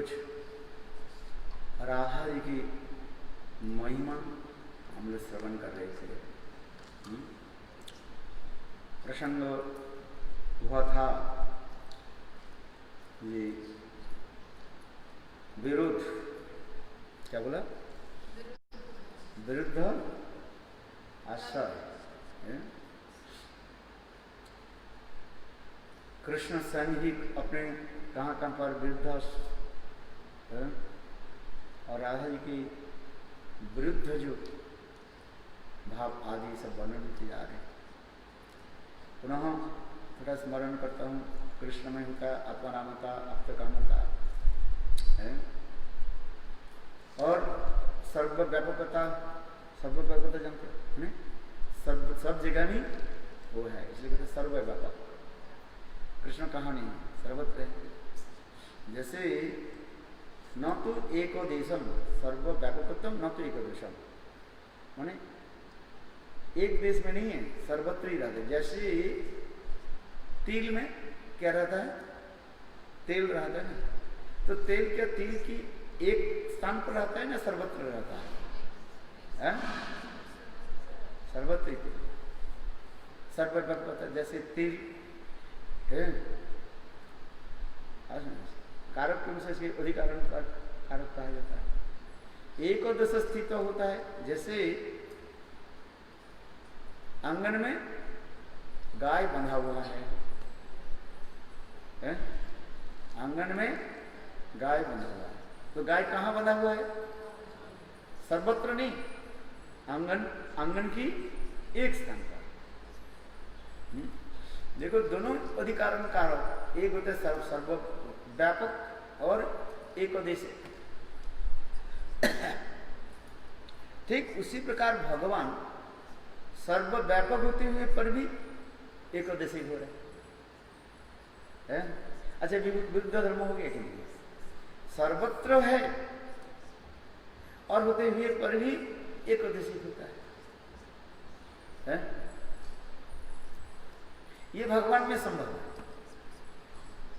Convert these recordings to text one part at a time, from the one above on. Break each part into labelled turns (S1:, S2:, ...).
S1: कुछ राधा जी की महिमा हम लोग श्रवण कर रहे थे। प्रसंग हुआ था ये विरुद्ध, क्या बोला, विरुद्ध आश्रय। कृष्ण स्वयं ही अपने कहाँ पर विरुद्ध और राधा जी की विरुद्ध जो भाव आदि सब वर्णन किए जा रहे हैं। पुनः थोड़ा स्मरण करता हूँ, कृष्ण में होता है आत्मारामता, आप्तकामता है और सर्वव्यापकता। सर्वव्यापकता जानते हैं, सब जगह में वो है, इसलिए कहते सर्वव्यापक। कृष्ण कहाँ नहीं है, सर्वत्र है। जैसे न तो एको देशम सर्वव्यापकत्वम, न तो एको देशम, माने एक देश में नहीं है, सर्वत्र ही रहते। जैसे तिल में क्या रहता है, तेल रहता है ना, तो तेल क्या तिल की एक स्थान पर रहता है ना, सर्वत्र रहता है, सर्वत्र ही सर्वव्यापक। जैसे तिल है कारक के अनुसार से अधिकारण कारक कहा जाता है। एक और दश स्थित होता है, जैसे आंगन में गाय बंधा हुआ है, आंगन में गाय बंधा हुआ है, तो गाय कहाँ बंधा हुआ है, सर्वत्र नहीं, आंगन की एक स्थान पर। देखो दोनों अधिकारण कारक, एक होते सर्वव्यापक और एक उद्देश्य। ठीक उसी प्रकार भगवान सर्वव्यापक होते हुए पर भी एक उद्देश्य हो रहे हैं। अच्छा, विरुद्ध धर्म हो गया कि नहीं, सर्वत्र है और होते हुए पर भी एक उद्देश्य होता है। ये भगवान में संभव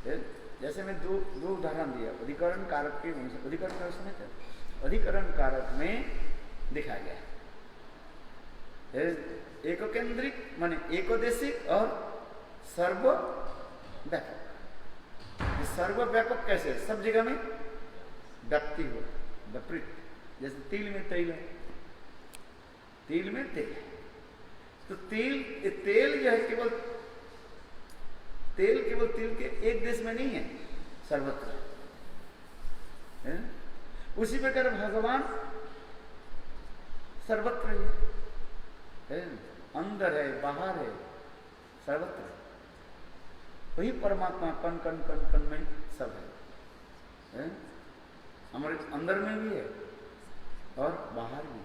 S1: है। जैसे मैं दो उदाहरण दिया, अधिकरण कारक के अनुसार। अधिकरण कारक समझते, अधिकरण कारक में दिखाया गया है एक केंद्रिक माने एकोदेशिक और सर्वव्यापक। सर्वव्यापक कैसे, सब जगह में व्याप्ति हो, विपरीत। जैसे तिल में तेल है, तिल में तेल है, तो तेल जो है केवल तिल के एक देश में नहीं है, सर्वत्र है। उसी प्रकार भगवान सर्वत्र है, अंदर है, बाहर है, सर्वत्र है। वही परमात्मा कण कण कण कण में सब है। हमारे अंदर में भी है और बाहर भी,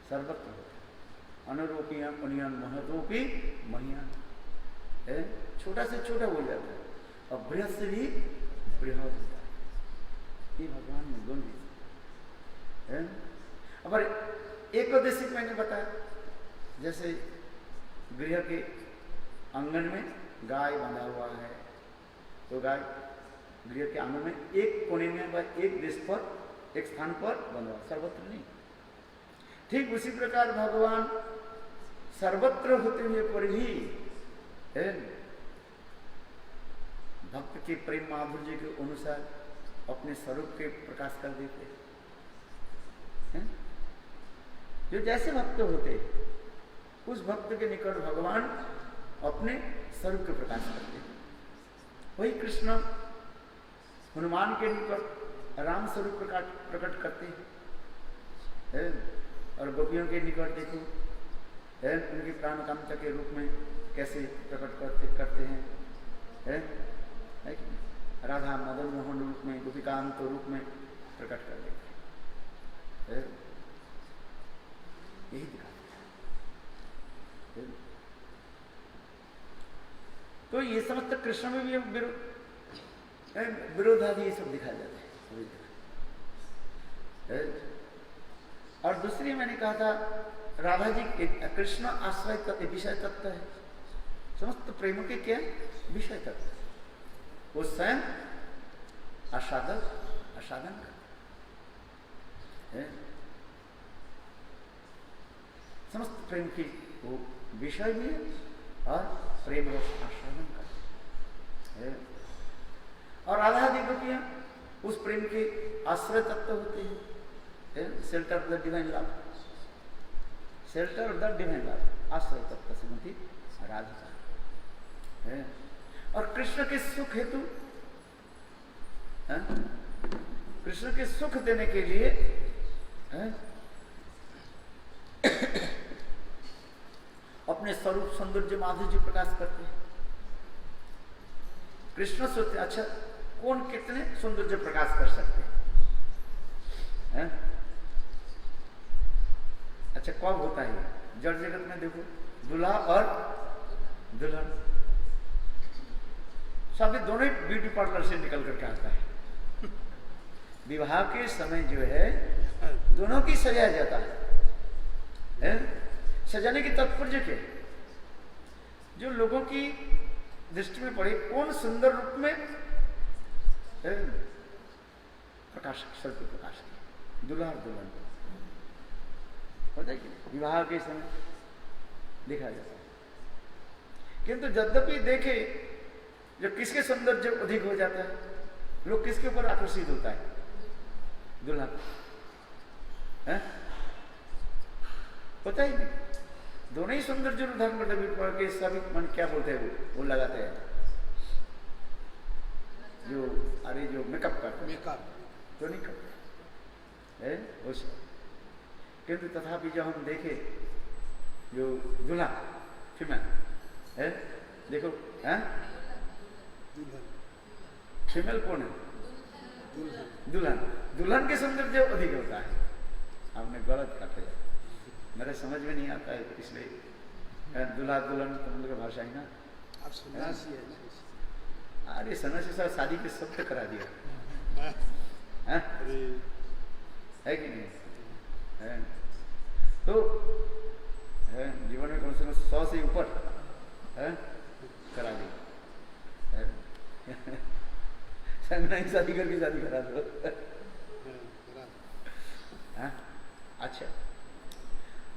S1: सर्वत्र होता है। अनुरूपियां पुनियान महतोपी महियान है, छोटा से छोटा बोल जाता है और बृहद से भी बृहद होता है। ये भगवान में गुण है। अब एक उद्देश्य मैंने बताया, जैसे गृह के आंगन में गाय बंधा हुआ है, तो गाय गृह के आंगन में एक कोने में, एक देश पर, एक स्थान पर बंधा हुआ, सर्वत्र नहीं। ठीक उसी प्रकार भगवान सर्वत्र होते हुए पर भी भक्त के प्रेम माधुर्य के अनुसार अपने स्वरूप के प्रकाश कर देते हैं। जो जैसे भक्त होते, उस भक्त के निकट भगवान अपने स्वरूप के प्रकाश करते हैं। वही कृष्ण हनुमान के निकट राम स्वरूप प्रकट करते हैं। और गोपियों के निकट देखो उनके प्राण कामता के रूप में कैसे प्रकट करते हैं, है कि राधा मदन मोहन रूप में, गोपिकांत रूप में प्रकट कर देते हैं। यही दिखाते हैं। तो ये समस्त कृष्ण में भी विरोधादि ये सब दिखाया जाता है। और दूसरी मैंने कहा था, राधा जी कृष्ण आश्रय तत्व, विषय तत्व है। समस्त प्रेम के क्या विषय तत्व, वो स्वयं आस्वादन करते हैं। समस्त प्रेम की वो विषय भी है और प्रेम रस आस्वादन करते हैं। और आधा गोपियां उस प्रेम के आश्रय तत्व होते हैं, shelter of the divine love, shelter of the divine love, आश्रय तत्व श्रीमती राधिका है। और कृष्ण के सुख हेतु, कृष्ण के सुख देने के लिए अपने स्वरूप सौंदर्य माधुर्य प्रकाश करते हैं। कृष्ण सोचते अच्छा कौन कितने सौंदर्य प्रकाश कर सकते हैं? अच्छा कब होता है? जड़ जगत में देखो दूल्हा और दुल्हन सभी दोनों ही ब्यूटी पार्लर से निकल करके आता है। विवाह के समय जो है दोनों की सजाया जाता है। सजाने की तात्पर्य क्या? जो लोगों की दृष्टि में पड़े कौन सुंदर रूप में प्रकाश, स्वरूप प्रकाश की दुल्हा और दुल्हन होता है कि विवाह के समय देखा जाता है। किंतु यद्यपि देखे जो किसके सौंदर्य अधिक हो जाता है, लोग किसके ऊपर आकर्षित होता है? दुल्हा होता ही नहीं। दोनों ही सौंदर्य धारण करते के सभी मन क्या बोलते हैं वो लगाते हैं जो अरे जो मेकअप करते मेकअप तो नहीं करते है वो सब। किंतु तथापि जब हम देखे जो दूल्हा फीमेल है देखो है फीमेल कौन है? दुल्हन। दुल्हन के सौंदर्य अधिक होता है। आपने गलत काटे, मेरे समझ में नहीं आता है इसलिए दूल्हा दुल्हन तुम लोग भाषा ही ना अरे सन्यासी साहब शादी के शब्द करा दिया है कि नहीं? तो जीवन में कम से कम 100 से ऊपर करा दी। नहीं शादी करके शादी करा दो। अच्छा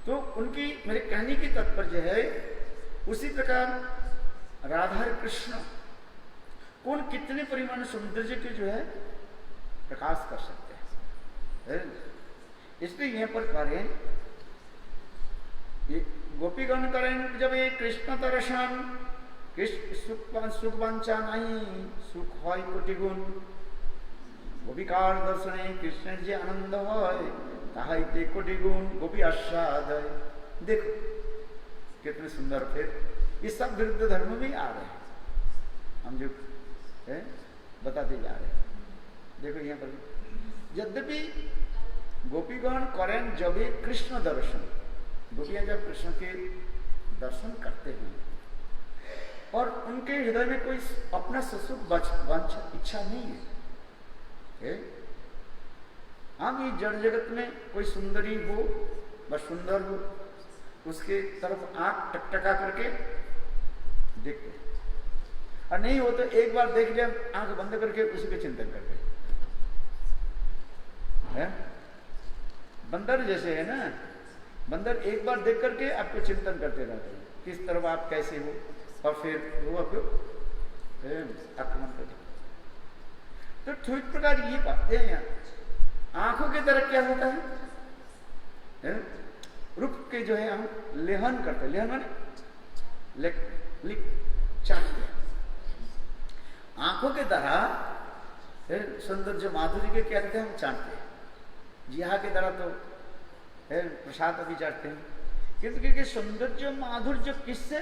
S1: तो उनकी मेरे कहने की तात्पर्य है उसी प्रकार राधा कृष्ण कौन कितने परिमाण सौंदर्य के जो है प्रकाश कर सकते हैं। इसलिए यहाँ पर करें ये गोपीगण करें जब ये कृष्ण दर्शन सुख वांछा नहीं सुख है कोटि गुण गोपिकार दर्शने कृष्ण जे आनंद है ताहाइते कोटि गुण गोपी आस्वाद है। देखो कितने सुंदर फिर ये सब विरुद्ध धर्म भी आ रहे हैं, हम जो बताते जा रहे हैं। देखो यहाँ पर यद्यपि गोपीगण करें जब कृष्ण दर्शन, गोपियां जब कृष्ण के दर्शन करते हैं और उनके हृदय में कोई अपना सुख इच्छा नहीं है। हम ये जड़ जगत में कोई सुंदरी हो व सुंदर हो उसके तरफ आंख टकटका करके देखते हैं और नहीं हो तो एक बार देख लिया आंख बंद करके उसी पे चिंतन करते हैं। बंदर जैसे है ना, बंदर एक बार देख करके आपको चिंतन करते रहते हैं किस तरफ आप कैसे हो और फिर वो आपको आक्रमण करते। तो ठीक प्रकार ये बातें हैं। आंखों की तरह क्या होता है रुक के जो है हम लेहन करते हैं। लेहन माने लिख चाहते हैं। आंखों के तरह सौंदर्य माधुर्य के क्या कहते हैं हम चाहते हैं। जिहा के तरह तो प्रसाद अभी चाहते हैं किंतु क्योंकि सौंदर्य माधुर्य किससे?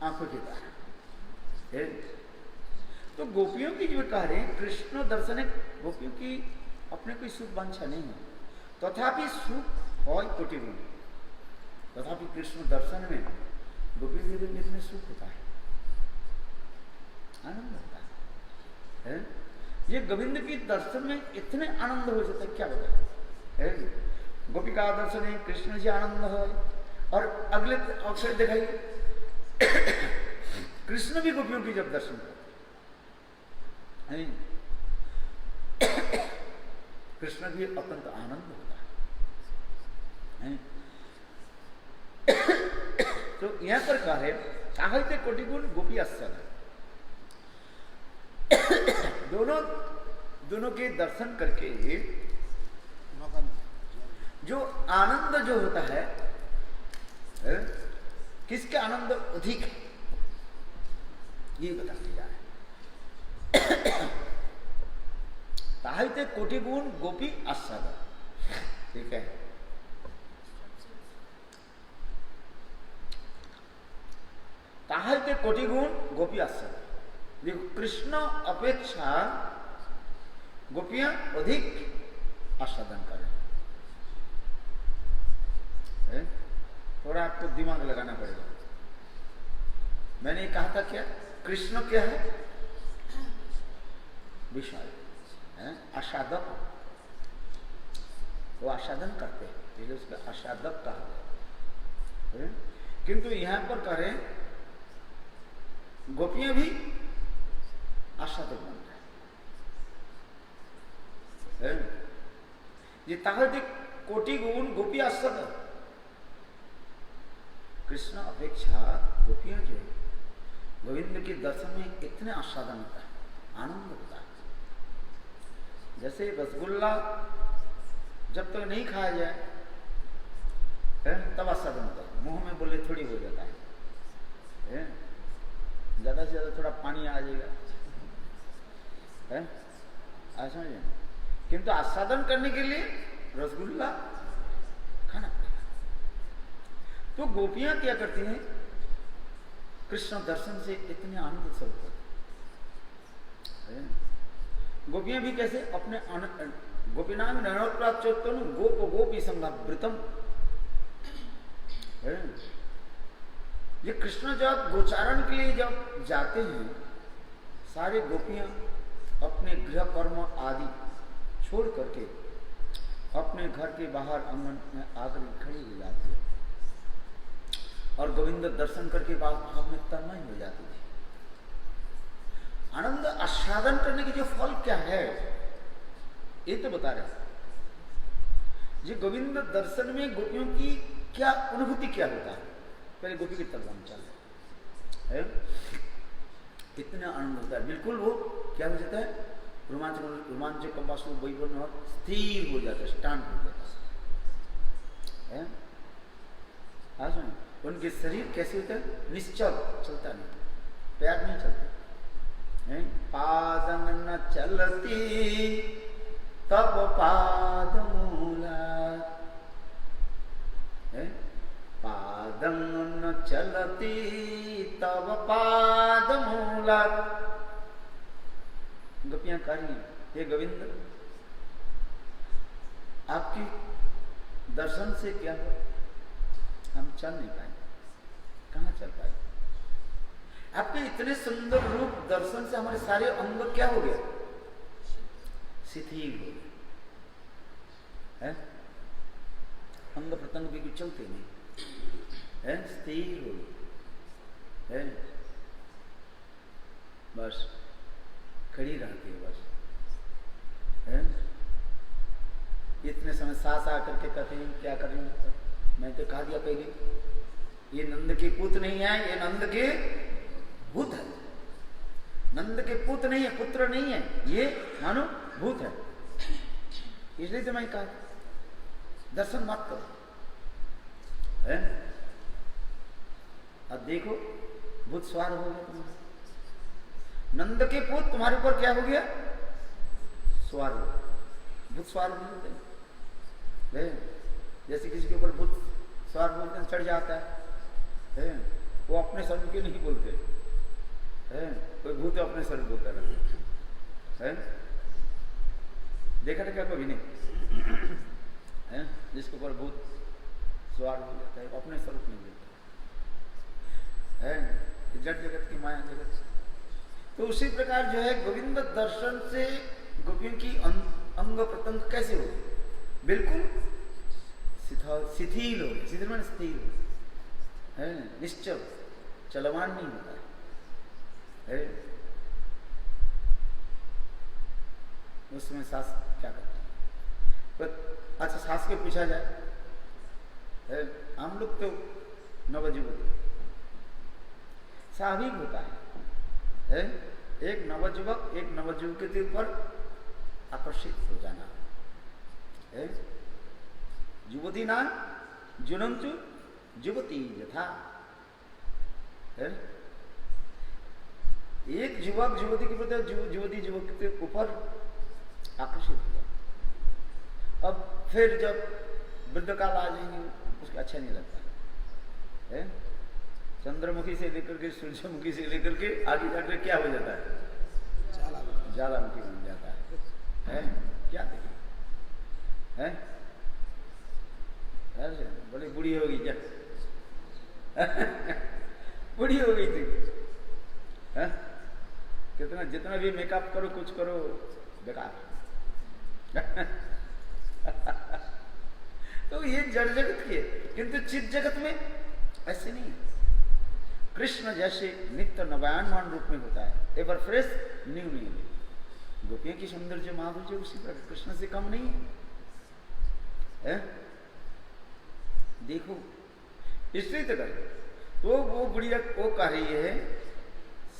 S1: आंखों की तरह। तो गोपियों की जो कह रहे हैं कृष्ण दर्शन गोपियों की अपने कोई सुख वांछा नहीं है तथापि सुख और कोटि गुण। तथापि कृष्ण दर्शन में गोपी में सुख होता है, आनंद होता है। ये गोविंद की दर्शन में इतने आनंद हो जाता है क्या बताए। गोपी का दर्शन है कृष्ण जी आनंद है। और अगले अक्षर दिखाइए कृष्ण भी गोपियों की जब दर्शन करते कृष्ण भी अत्यंत आनंद होता है। तो यहां पर कह रहे साहित्य कोटि गुण गोपी असल दोनों के दर्शन करके जो आनंद जो होता है, किसके आनंद अधिक है ये बताने जा रहे हैं। साहित्य कोटि गुण गोपी आस्वादन, ठीक है। साहित्य कोटि गुण गोपी आस्वादन, देखो कृष्ण अपेक्षा गोपियां अधिक आस्वादन करें। थोड़ा आपको दिमाग लगाना पड़ेगा। मैंने कहा था क्या, कृष्ण क्या है, विशाल है, आस्वादक, वो आस्वादन करते हैं, इसलिए उसका आस्वादक कहा है। किंतु यहां पर कह रहे गोपियां भी आस्वादक बन रहे हैं। ये ताहत कोटि गुण गोपी आस्वादक, कृष्ण अपेक्षा गोपियां जो है गोविंद के दर्शन में इतने आस्वादन होता है, आनंद होता है। जैसे रसगुल्ला जब तक नहीं खाया जाए तब आस्वादन होता है, मुंह में बोले थोड़ी हो जाता है, ज्यादा से ज्यादा थोड़ा पानी आ जाएगा, ऐसा नहीं। किंतु आस्वादन करने के लिए रसगुल्ला खाना पड़ेगा। तो गोपियां क्या करती हैं, कृष्ण दर्शन से इतने आनंद स्वरूप होते हैं। गोपियां भी कैसे अपने गोपीनाम नरोत्प्राच्योत्तम गोप गोपी संघावृतम, ये कृष्ण जब गोचारण के लिए जब जाते हैं, सारे गोपियां अपने गृह कर्म आदि छोड़ करके अपने घर के बाहर आंगन में आकर खड़ी हो जाती है और गोविंद दर्शन करके बाद भाव में तन्मय हो जाती थी। आनंद आस्वादन करने के जो फल क्या है ये तो बता रहे। जी गोविंद दर्शन में गोपियों की क्या अनुभूति क्या होता है, पहले गोपी की तरफ हम चल रहे हैं। कितना आनंद होता है, बिल्कुल वो क्या हो जाता है, रोमांच कंपासु वैभव और स्थिर हो जाता है, स्टैंड हो जाता है। हाँ सुन, उनके शरीर कैसे होता है, निश्चल, चलता नहीं, पैर नहीं चलते, पादम न चलती तब पाद मूला, पादम न चलती तब पाद मूला। गोपियां कह रही हैं, हे गोविंद आपकी दर्शन से क्या हो, हम चल नहीं पाए, कहाँ चल पाए। आपके इतने सुंदर रूप दर्शन से हमारे सारे अंग क्या हो गया, शिथिल हो गए, अंग प्रत्यंग भी कुछ चलते नहीं है, स्थिर हो गए, बस खड़ी रहती है बस। इतने समय सास आकर के कहते हैं क्या कर रही हूँ, मैं तो कहा दिया पहले ये नंद के पुत्र नहीं है, ये नंद के भूत है, नंद के पुत्र नहीं है, पुत्र नहीं है, ये मानो भूत है। इसलिए तो मैं कहा दर्शन मत करो। अब देखो भूत सवार हो गया तुम्हारा, नंद के पुत्र तुम्हारे ऊपर क्या हो गया, सवार हो, भूत सवार हो गए। जैसे किसी के ऊपर भूत सवार बोलते हैं चढ़ जाता है, वो अपने शब्द के नहीं बोलते, कोई भूत अपने शब्द बोलता रहता है। देखा था क्या कभी नहीं, जिसके ऊपर भूत सवार हो जाता है अपने स्वरूप नहीं बोलता है, जड़ जगत की माया जगत। तो उसी प्रकार जो है गोविंद दर्शन से गोपियों की अंग प्रत्यंग कैसे हो, बिल्कुल शिथिल हो, शिथिल में स्थिर हो, निश्चल, चलवान नहीं होता है। उसमें सास क्या करती है, अच्छा सास के पूछा जाए, हम लोग तो नवजुवक स्वाभाविक होता है, एक नवजुवक एक नवजुवक के ऊपर आकर्षित हो जाना है। युवती ना जुनंतु युवती यथा, एक युवक युवती के प्रति युवती युवक के ऊपर आकर्षित हुआ। अब फिर जब वृद्ध काल आ जाएंगे उसको अच्छा नहीं लगता है। चंद्रमुखी से लेकर के सूर्यमुखी से लेकर के आगे जाकर क्या हो जाता है, ज्वालामुखी बन जाता है। क्या देखिए है, बड़ी बुढ़ी हो गई क्या बुढ़ी हो गई थी है? कितना जितना भी मेकअप करो कुछ करो बेकार तो ये जड़ जगत की है, किंतु चित जगत में ऐसे नहीं। कृष्ण जैसे नित्य नवायनमान रूप में होता है, एवर फ्रेश न्यू न्यू। गोपियों की सौंदर्य माधुर्य उसी प्रकार कृष्ण से कम नहीं है? देखो इसलिए तो करे, तो वो बुढ़िया वो कह रही है,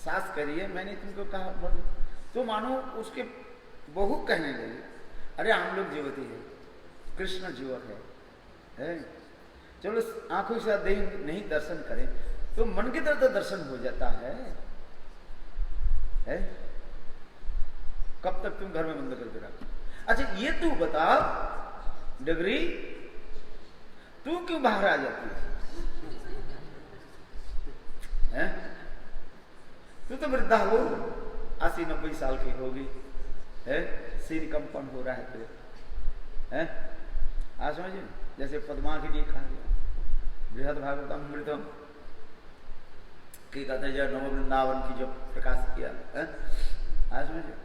S1: सास कह रही है मैंने तुमको कहा बोल, तो मानो उसके बहू कहने लगी अरे हम लोग युवती है, कृष्ण युवक है? चलो आंखों से नहीं दर्शन करें तो मन की तरह तो दर्शन हो जाता है? कब तक तुम घर में बंद करके रखो? अच्छा ये तू बता डगरी, तू क्यों बाहर आ जाती है? तू तो वृद्धा हो, 80-90 साल की होगी है, सिर कंपन हो रहा है तेरे है? आज समझिए जैसे पद्मा के लिए कहा गया बृहद भागवतम अमृतम की कहते हैं जब नव वृंदावन की जब प्रकाश किया है? आज समझिए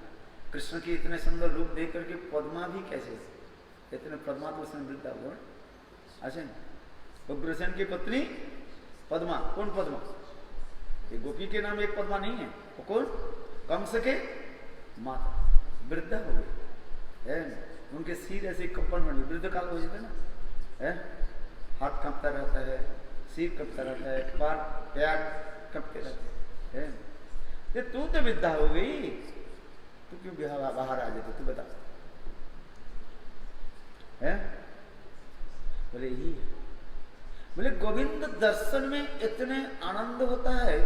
S1: कृष्ण की इतने सुंदर रूप देख करके पद्मा भी कैसे, इतने पद्मा तो उसने वृद्धा हुआ। अच्छा उग्रसेन की पत्नी पद्मा, कौन पद्मा? ये गोपी के नाम एक पद्मा नहीं है, वो कौन? कंस के माता, वृद्धा हो गई, उनके सिर ऐसे कंपन होने, वृद्ध काल हो जाता ना, हाथ कांपता रहता है, सिर कांपता रहता है, पैर कांपते रहते हैं। तू तो वृद्धा हो गई, तू क्यों बाहर आ जाती, तू बता है? बोले यही है। बोले गोविंद दर्शन में इतने आनंद होता है,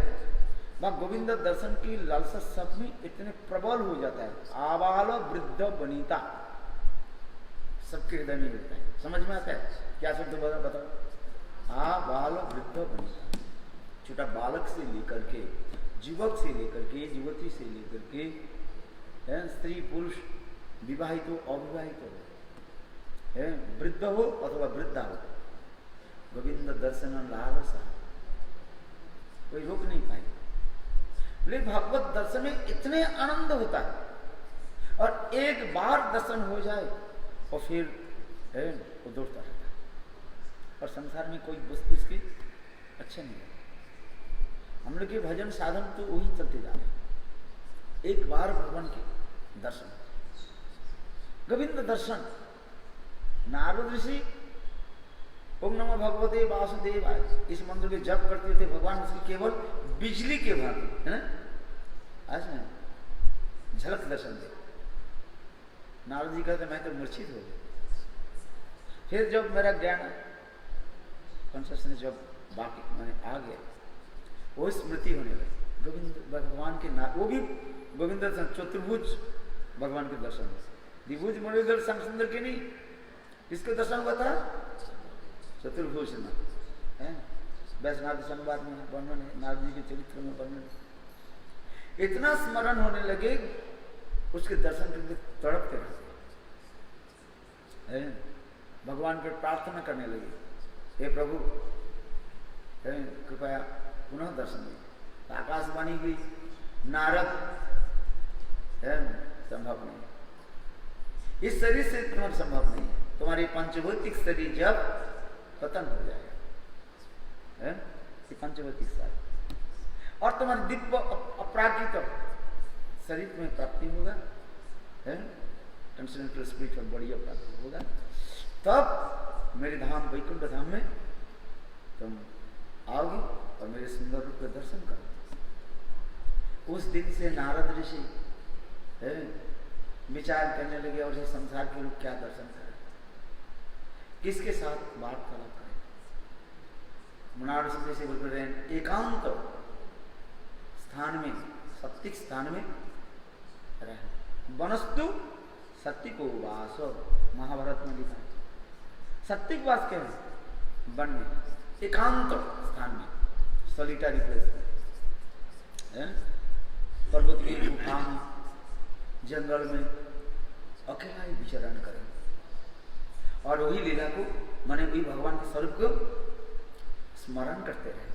S1: वह गोविंद दर्शन की लालसा सब में इतने प्रबल हो जाता है, आबाल वृद्ध बनीता सबके हृदय में मिलता है। समझ में आता है क्या शब्द बताओ? आबाल वृद्ध बनीता, छोटा बालक से लेकर के युवक से लेकर के युवती से लेकर के स्त्री पुरुष, विवाहित हो अविवाहित हो, वृद्ध हो अथवा वृद्धा हो, गोविंद दर्शन लालसा कोई रोक नहीं पाए। लेकिन भगवत दर्शन में इतने आनंद होता है और एक बार दर्शन हो जाए और फिर वो दौड़ता रहता है और संसार में कोई वस्तु उसकी अच्छे नहीं है। हम लोग के भजन साधन तो वही चलते जा रहे हैं, एक बार भगवान के दर्शन, गोविंद दर्शन। नारद ऋषि ओम नमो भगवते वासुदेवाय इस मंत्र के जप करते थे, भगवान उसकी केवल बिजली के भांति है ना, आज में झलक दर्शन दे। नारद जी कहते मैं तो मूर्छित हो गया। फिर जब मेरा ज्ञान कॉन्शियसनेस जब बाकी मैंने आ गया, वो स्मृति होने लगी गोविंद भगवान के नाम, वो भी गोविंद दर्शन, चतुर्भुज भगवान के दर्शन, द्विभुज मुरलीधर श्याम सुंदर के नहीं, किसके दर्शन हुआ था? चतुर्भुज है, वैष्णव संवाद में वर्णन है, नारद जी के चरित्र में वर्णन है। इतना स्मरण होने लगे उसके दर्शन के लिए तड़पते रहते, भगवान पर प्रार्थना करने लगे, हे प्रभु कृपया पुनः दर्शन दे। आकाशवाणी हुई, नारद संभव नहीं, इस शरीर से तुम्हारा संभव नहीं, तुम्हारी पंचभौतिक शरीर जब पतन हो जाएगा, ये पंचभौतिक शरीर, और तुम्हारी दिव्य अपराकृत शरीर में प्राप्ति होगा, ट्रांसेंडेंटल स्पिरिचुअल बॉडी प्राप्त होगा, तब मेरे धाम वैकुंठ धाम में तुम आओगे और मेरे सुंदर रूप का दर्शन करो। उस दिन से नारद ऋषि विचार करने लगे और ये संसार के लोग क्या दर्शन करें, किसके साथ वार्तालाप करें। मुनार से बोल रहे हैं एकांत स्थान में, सत्तिक स्थान में रहे। वनस्तु सत्तिक वास, महाभारत में लिखा है। सत्तिक वास क्या है? वन में, एकांत स्थान में, सॉलिटरी प्लेस में, पर्वत की गुफा में, जंगल में अकेला ही विचरण करें और वही लीला को, माने वही भगवान के स्वरूप को स्मरण करते रहे।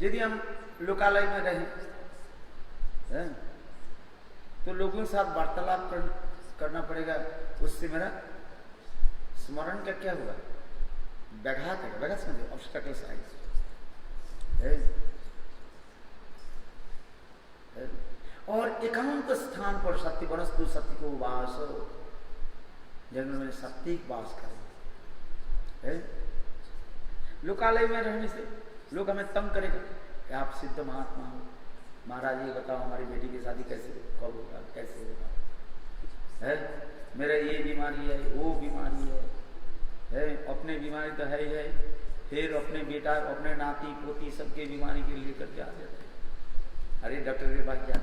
S1: यदि हम लोकालय में रहें तो लोगों के साथ वार्तालाप करना पड़ेगा, उससे मेरा स्मरण का क्या होगा? व्याघात है, व्याघात समझिए, ऑब्स्टेकल्स आएंगे। और एकांत स्थान पर सत्य वनस्तु सत्य को वास, जंगल में सत्तिक वास करें। लोकालय में रहने से लोग हमें तंग करेंगे कि आप सिद्ध महात्मा हो, महाराज ये बताओ हमारी बेटी की शादी कैसे, कब होगा, कैसे होगा, है मेरा ये बीमारी है, वो बीमारी है, अपने बीमारी तो है ही है, फिर अपने बेटा, अपने नाती पोती सबके बीमारी के लिए करके आ जाते हैं। अरे डॉक्टर के पास क्या,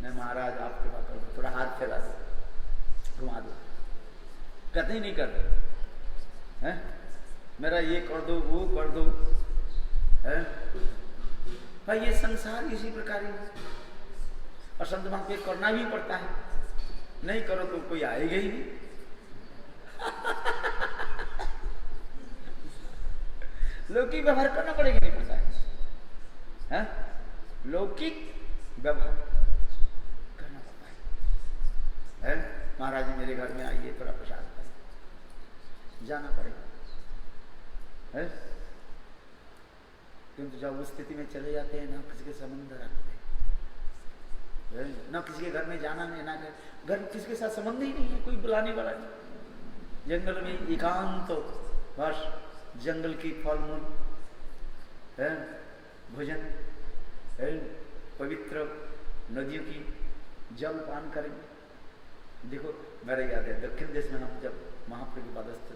S1: नहीं महाराज आपके पास कर दो, थोड़ा हाथ फैला दो, घुमा दो, कहते ही नहीं करते हैं, मेरा ये कर दो, वो कर दो, है भाई। ये संसार इसी प्रकार ही है और संत वहां पे करना भी पड़ता है, नहीं करो तो कोई आएगा ही नहीं। लौकिक व्यवहार करना पड़ेगा, नहीं पड़ता है, लौकिक व्यवहार करना पड़ता है। महाराज जी मेरे घर में आइए, थोड़ा प्रसाद पाइए, जाना पड़ेगा है। किंतु जब उस स्थिति में चले जाते हैं ना किसी के संबंध रखते हैं, ना किसी के घर में जाना नहीं, ना घर किसी के साथ संबंध ही नहीं है, कोई बुलाने वाला नहीं। जंगल में एकांत बस, जंगल की फल मूल है, भोजन है, पवित्र नदियों की जल पान करेंगे। देखो मेरे याद है दक्षिण देश में हम जब महाप्रभु के पादस्थ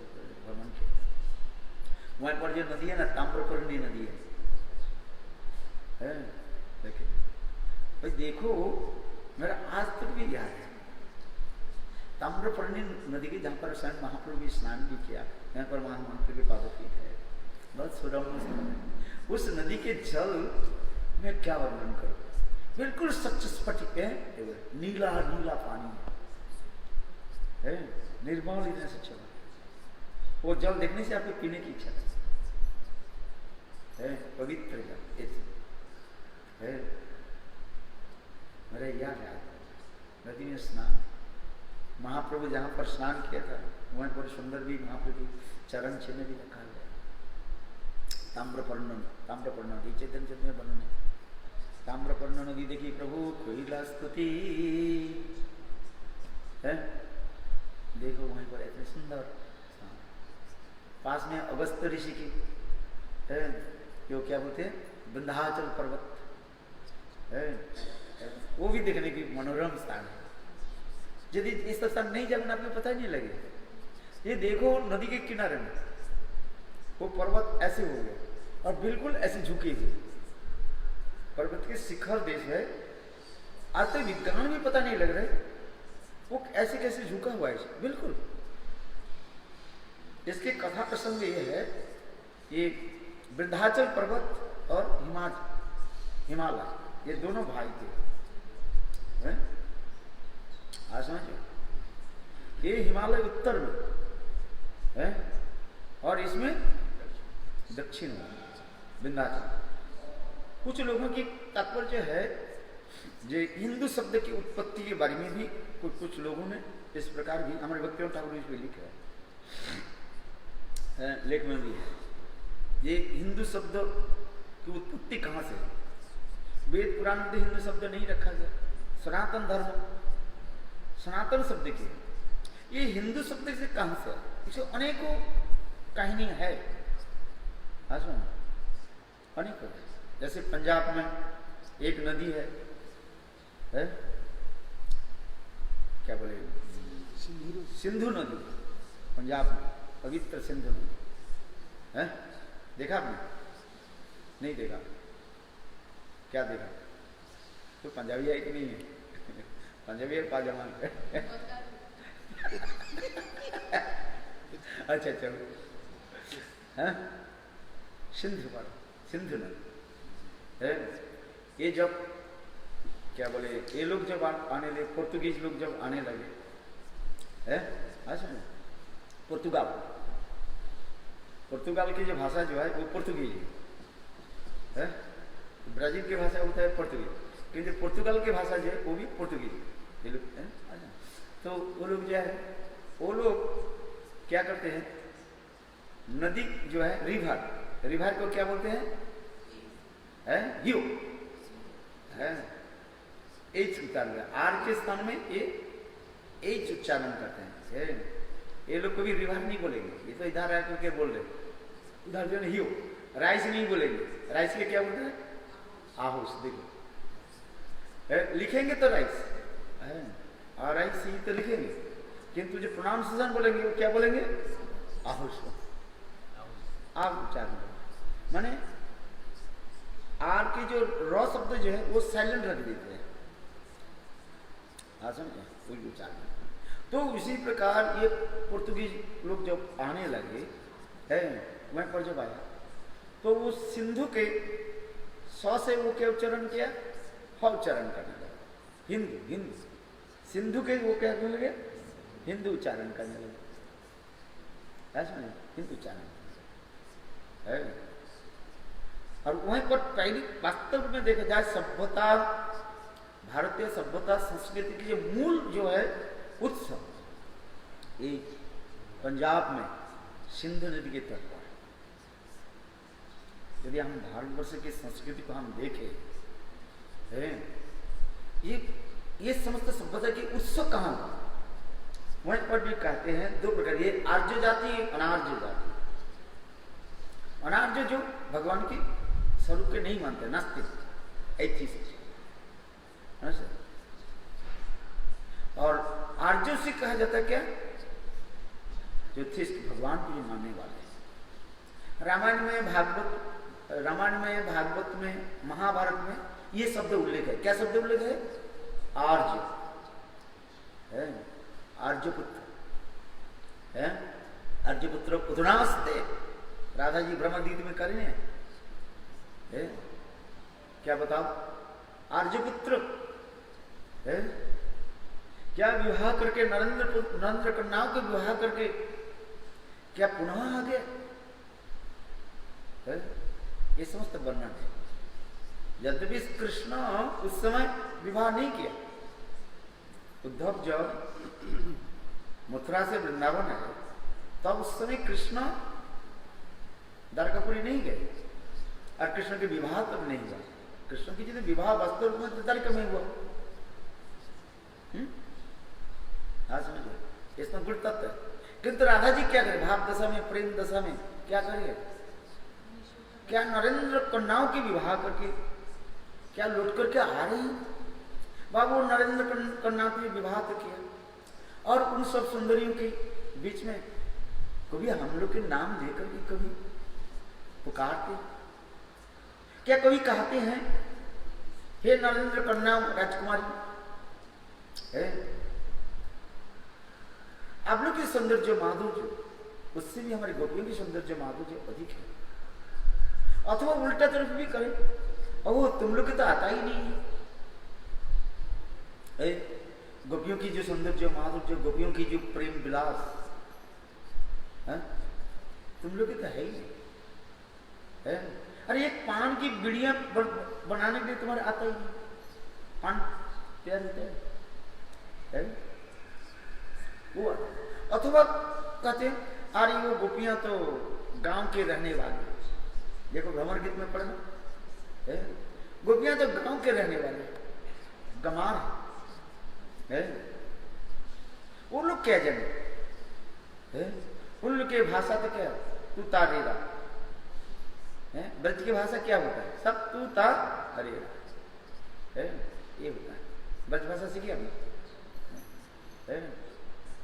S1: भ्रमण किया, वहां पर जो नदी है ना, ताम्रपर्णी नदी है, देखिए भाई, देखो मेरा आज तक भी याद है ताम्रपर्णी नदी की, जहाँ पर स्वयं महाप्रभु ने स्नान भी किया, यहाँ पर महाप्रभु के पादपीठ है, बहुत सुरम्य स्थल है। उस नदी के जल में क्या वर्णन करूं, बिल्कुल सच स्फटिक है, नीला नीला पानी है, निर्मल इतने सच्चा, वो जल देखने से आपको पीने की इच्छा है, पवित्र जल है। मेरे याद है नदी में स्नान, महाप्रभु जहाँ पर स्नान किया था वहीं पर सुंदर भी महाप्रभु चरण चिन्ह भी रखा गया। ताम्रपर्ण नदी, चैतन्य चरित में वर्णन है। ताम्रपर्ण नदी देखिए प्रभु कोयला स्तुति है, देखो वहीं पर इतने सुंदर स्थान, पास में अगस्त ऋषि की है, जो क्या बोलते हैं विंध्याचल पर्वत है, वो भी देखने की मनोरम स्थान है। यदि इस स्थान नहीं जाना आपको पता ही नहीं लगे। ये देखो नदी के किनारे में वो पर्वत ऐसे हो गए और बिल्कुल ऐसे झुके हुए, पर्वत के शिखर देश है, आज तक विज्ञान भी पता नहीं लग रहे वो ऐसे कैसे झुका हुआ है बिल्कुल। इसके कथा प्रसंग ये है, ये विंध्याचल पर्वत और हिमालय ये दोनों भाई थे, आज समझो। ये हिमालय उत्तर में है और इसमें दक्षिण में विंध्याचल। कुछ लोगों की तात्पर्य है जो हिंदू शब्द की उत्पत्ति के बारे में भी कुछ लोगों ने इस प्रकार भी, हमारे भक्तिवंत ठाकुर ने लिखा है, लेख में भी है। ये हिंदू शब्द की उत्पत्ति कहाँ से है? वेद पुराण में हिंदू शब्द नहीं रखा गया। सनातन धर्म सनातन शब्द की है। ये हिंदू शब्द से कहां से है? इसमें अनेकों कहानी है, अनेकों। जैसे पंजाब में एक नदी है, क्या बोले, सिंधु नदी, पंजाब में पवित्र सिंधु नदी है। देखा आपने? नहीं देखा? क्या देखा? तो पंजाबी है कि नहीं है? पंजाबी है पाजामा अच्छा चलो, है सिंधु नदी है। ये जब क्या बोले, ये लोग जब आने लगे, पोर्तुगीज लोग जब आने लगे है, पुर्तगाल की जो भाषा जो है वो पुर्तगीज है। ब्राजील की भाषा होता है पुर्तगीज, क्योंकि पुर्तगाल की भाषा जो है वो भी पुर्तगीज ये लोग है। तो वो लोग जो है, वो लोग क्या करते हैं, नदी जो है, रिवर को क्या बोलते हैं? यू है, एच उच्चारण, आर के स्थान में ये एच उच्चारण करते हैं। ये लोग कभी रिवर नहीं बोलेंगे, ये तो इधर आकर के बोल रहे, उधर जो है हियो, राइस नहीं बोलेंगे, राइस के क्या बोलते हैं? आहुस। देखो लिखेंगे तो राइस और राइस ही तो लिखेंगे, किंतु जो प्रोनाउंसिएशन बोलेंगे वो क्या बोलेंगे? आहुस। आग उच्चारण माने आर के जो रॉ शब्द जो है वो साइलेंट रख देते हैं, समझे, कोई उच्चारण। तो इसी प्रकार ये पुर्तगीज लोग जब आने लगे है, वहीं पर जब आया तो वो सिंधु के सौ से वो क्या उच्चारण किया? ह उच्चारण करने लगे। हिंदू सिंधु के वो क्या करने लगे? हिंदू उच्चारण करने लगे, हिंदू उच्चारण है। और वहीं पर पहली वास्तव में देखा जाए सभ्यता, भारतीय सभ्यता संस्कृति की जो मूल जो है उत्सव, ये पंजाब में सिंधु नदी के तट पर। यदि हम भारतवर्ष की संस्कृति को हम देखें, ये समस्त सभ्यता की उत्सव कहाँ हुआ? वहीं पर भी कहते हैं दो प्रकार, ये आर्य जाति, अनार्य जाति। अनार्य जो भगवान की स्वरूप के नहीं मानते, नास्तिक, एथीस्ट। और आर्यों से कहा जाता है क्या? जो थिस्ट, भगवान को जो मानने वाले। रामायण में, भागवत में, महाभारत में ये शब्द उल्लेख है। क्या शब्द उल्लेख है? आर्य है, आर्यपुत्र है, आर्यपुत्र पुतनास्ते। राधा जी ब्रह्मगीत में करें है, क्या बताओ? आर्यपुत्र है, क्या विवाह करके नरेंद्र कन्याओं के विवाह करके क्या पुनः आ गया है? ये समस्त वर्णन है। यद्यपि कृष्ण उस समय विवाह नहीं किया, उद्धव जब मथुरा से वृंदावन आए तब उस समय कृष्ण द्वारकापुरी नहीं गए और कृष्ण के विवाह तक नहीं हुआ। कृष्ण की जितने विवाह वास्तव में द्वारका में हुआ। हाँ समझो, इसमें गुण तत्व है। किंतु राधा जी क्या करे? भाव दशा में, प्रेम दशा में क्या करें? क्या नरेंद्र कन्याओं की विवाह करके क्या लौट करके आ रहे हैं? बाबू नरेंद्र कन्याओं की विवाह तो किया, और उन सब सुंदरियों के बीच में कभी हम लोग के नाम लेकर के कभी पुकारते? क्या कभी कहते हैं हे नरेंद्र कन्या राजकुमारी है? आप लोग की सौंदर्य माधुर्य उससे भी हमारी गोपियों की सौंदर्य माधुर्य अधिक है। अथवा उल्टा तरफ भी करें, और वो तुम लोग के तो आता ही नहीं है। गोपियों की जो सौंदर्य माधुर्य, गोपियों की जो प्रेम विलास है, तुम लोग के तो है ही है। अरे एक पान की बिड़िया बनाने के लिए तुम्हारे आता ही नहीं। पान तैयार होता है वो। अथवा कहते हैं अरे वो गोपियां तो गांव के रहने वाले, देखो भ्रमर गीत में पढ़ना है, गोपियां तो गांव के रहने वाले, गमार है। वो लोग क्या जाने है? उन लोग की भाषा तो क्या तू ता रेरा है, ब्रज की भाषा क्या होता है? सब तू ता रेरा है, ये होता है। ब्रज भाषा सीखी हमने है?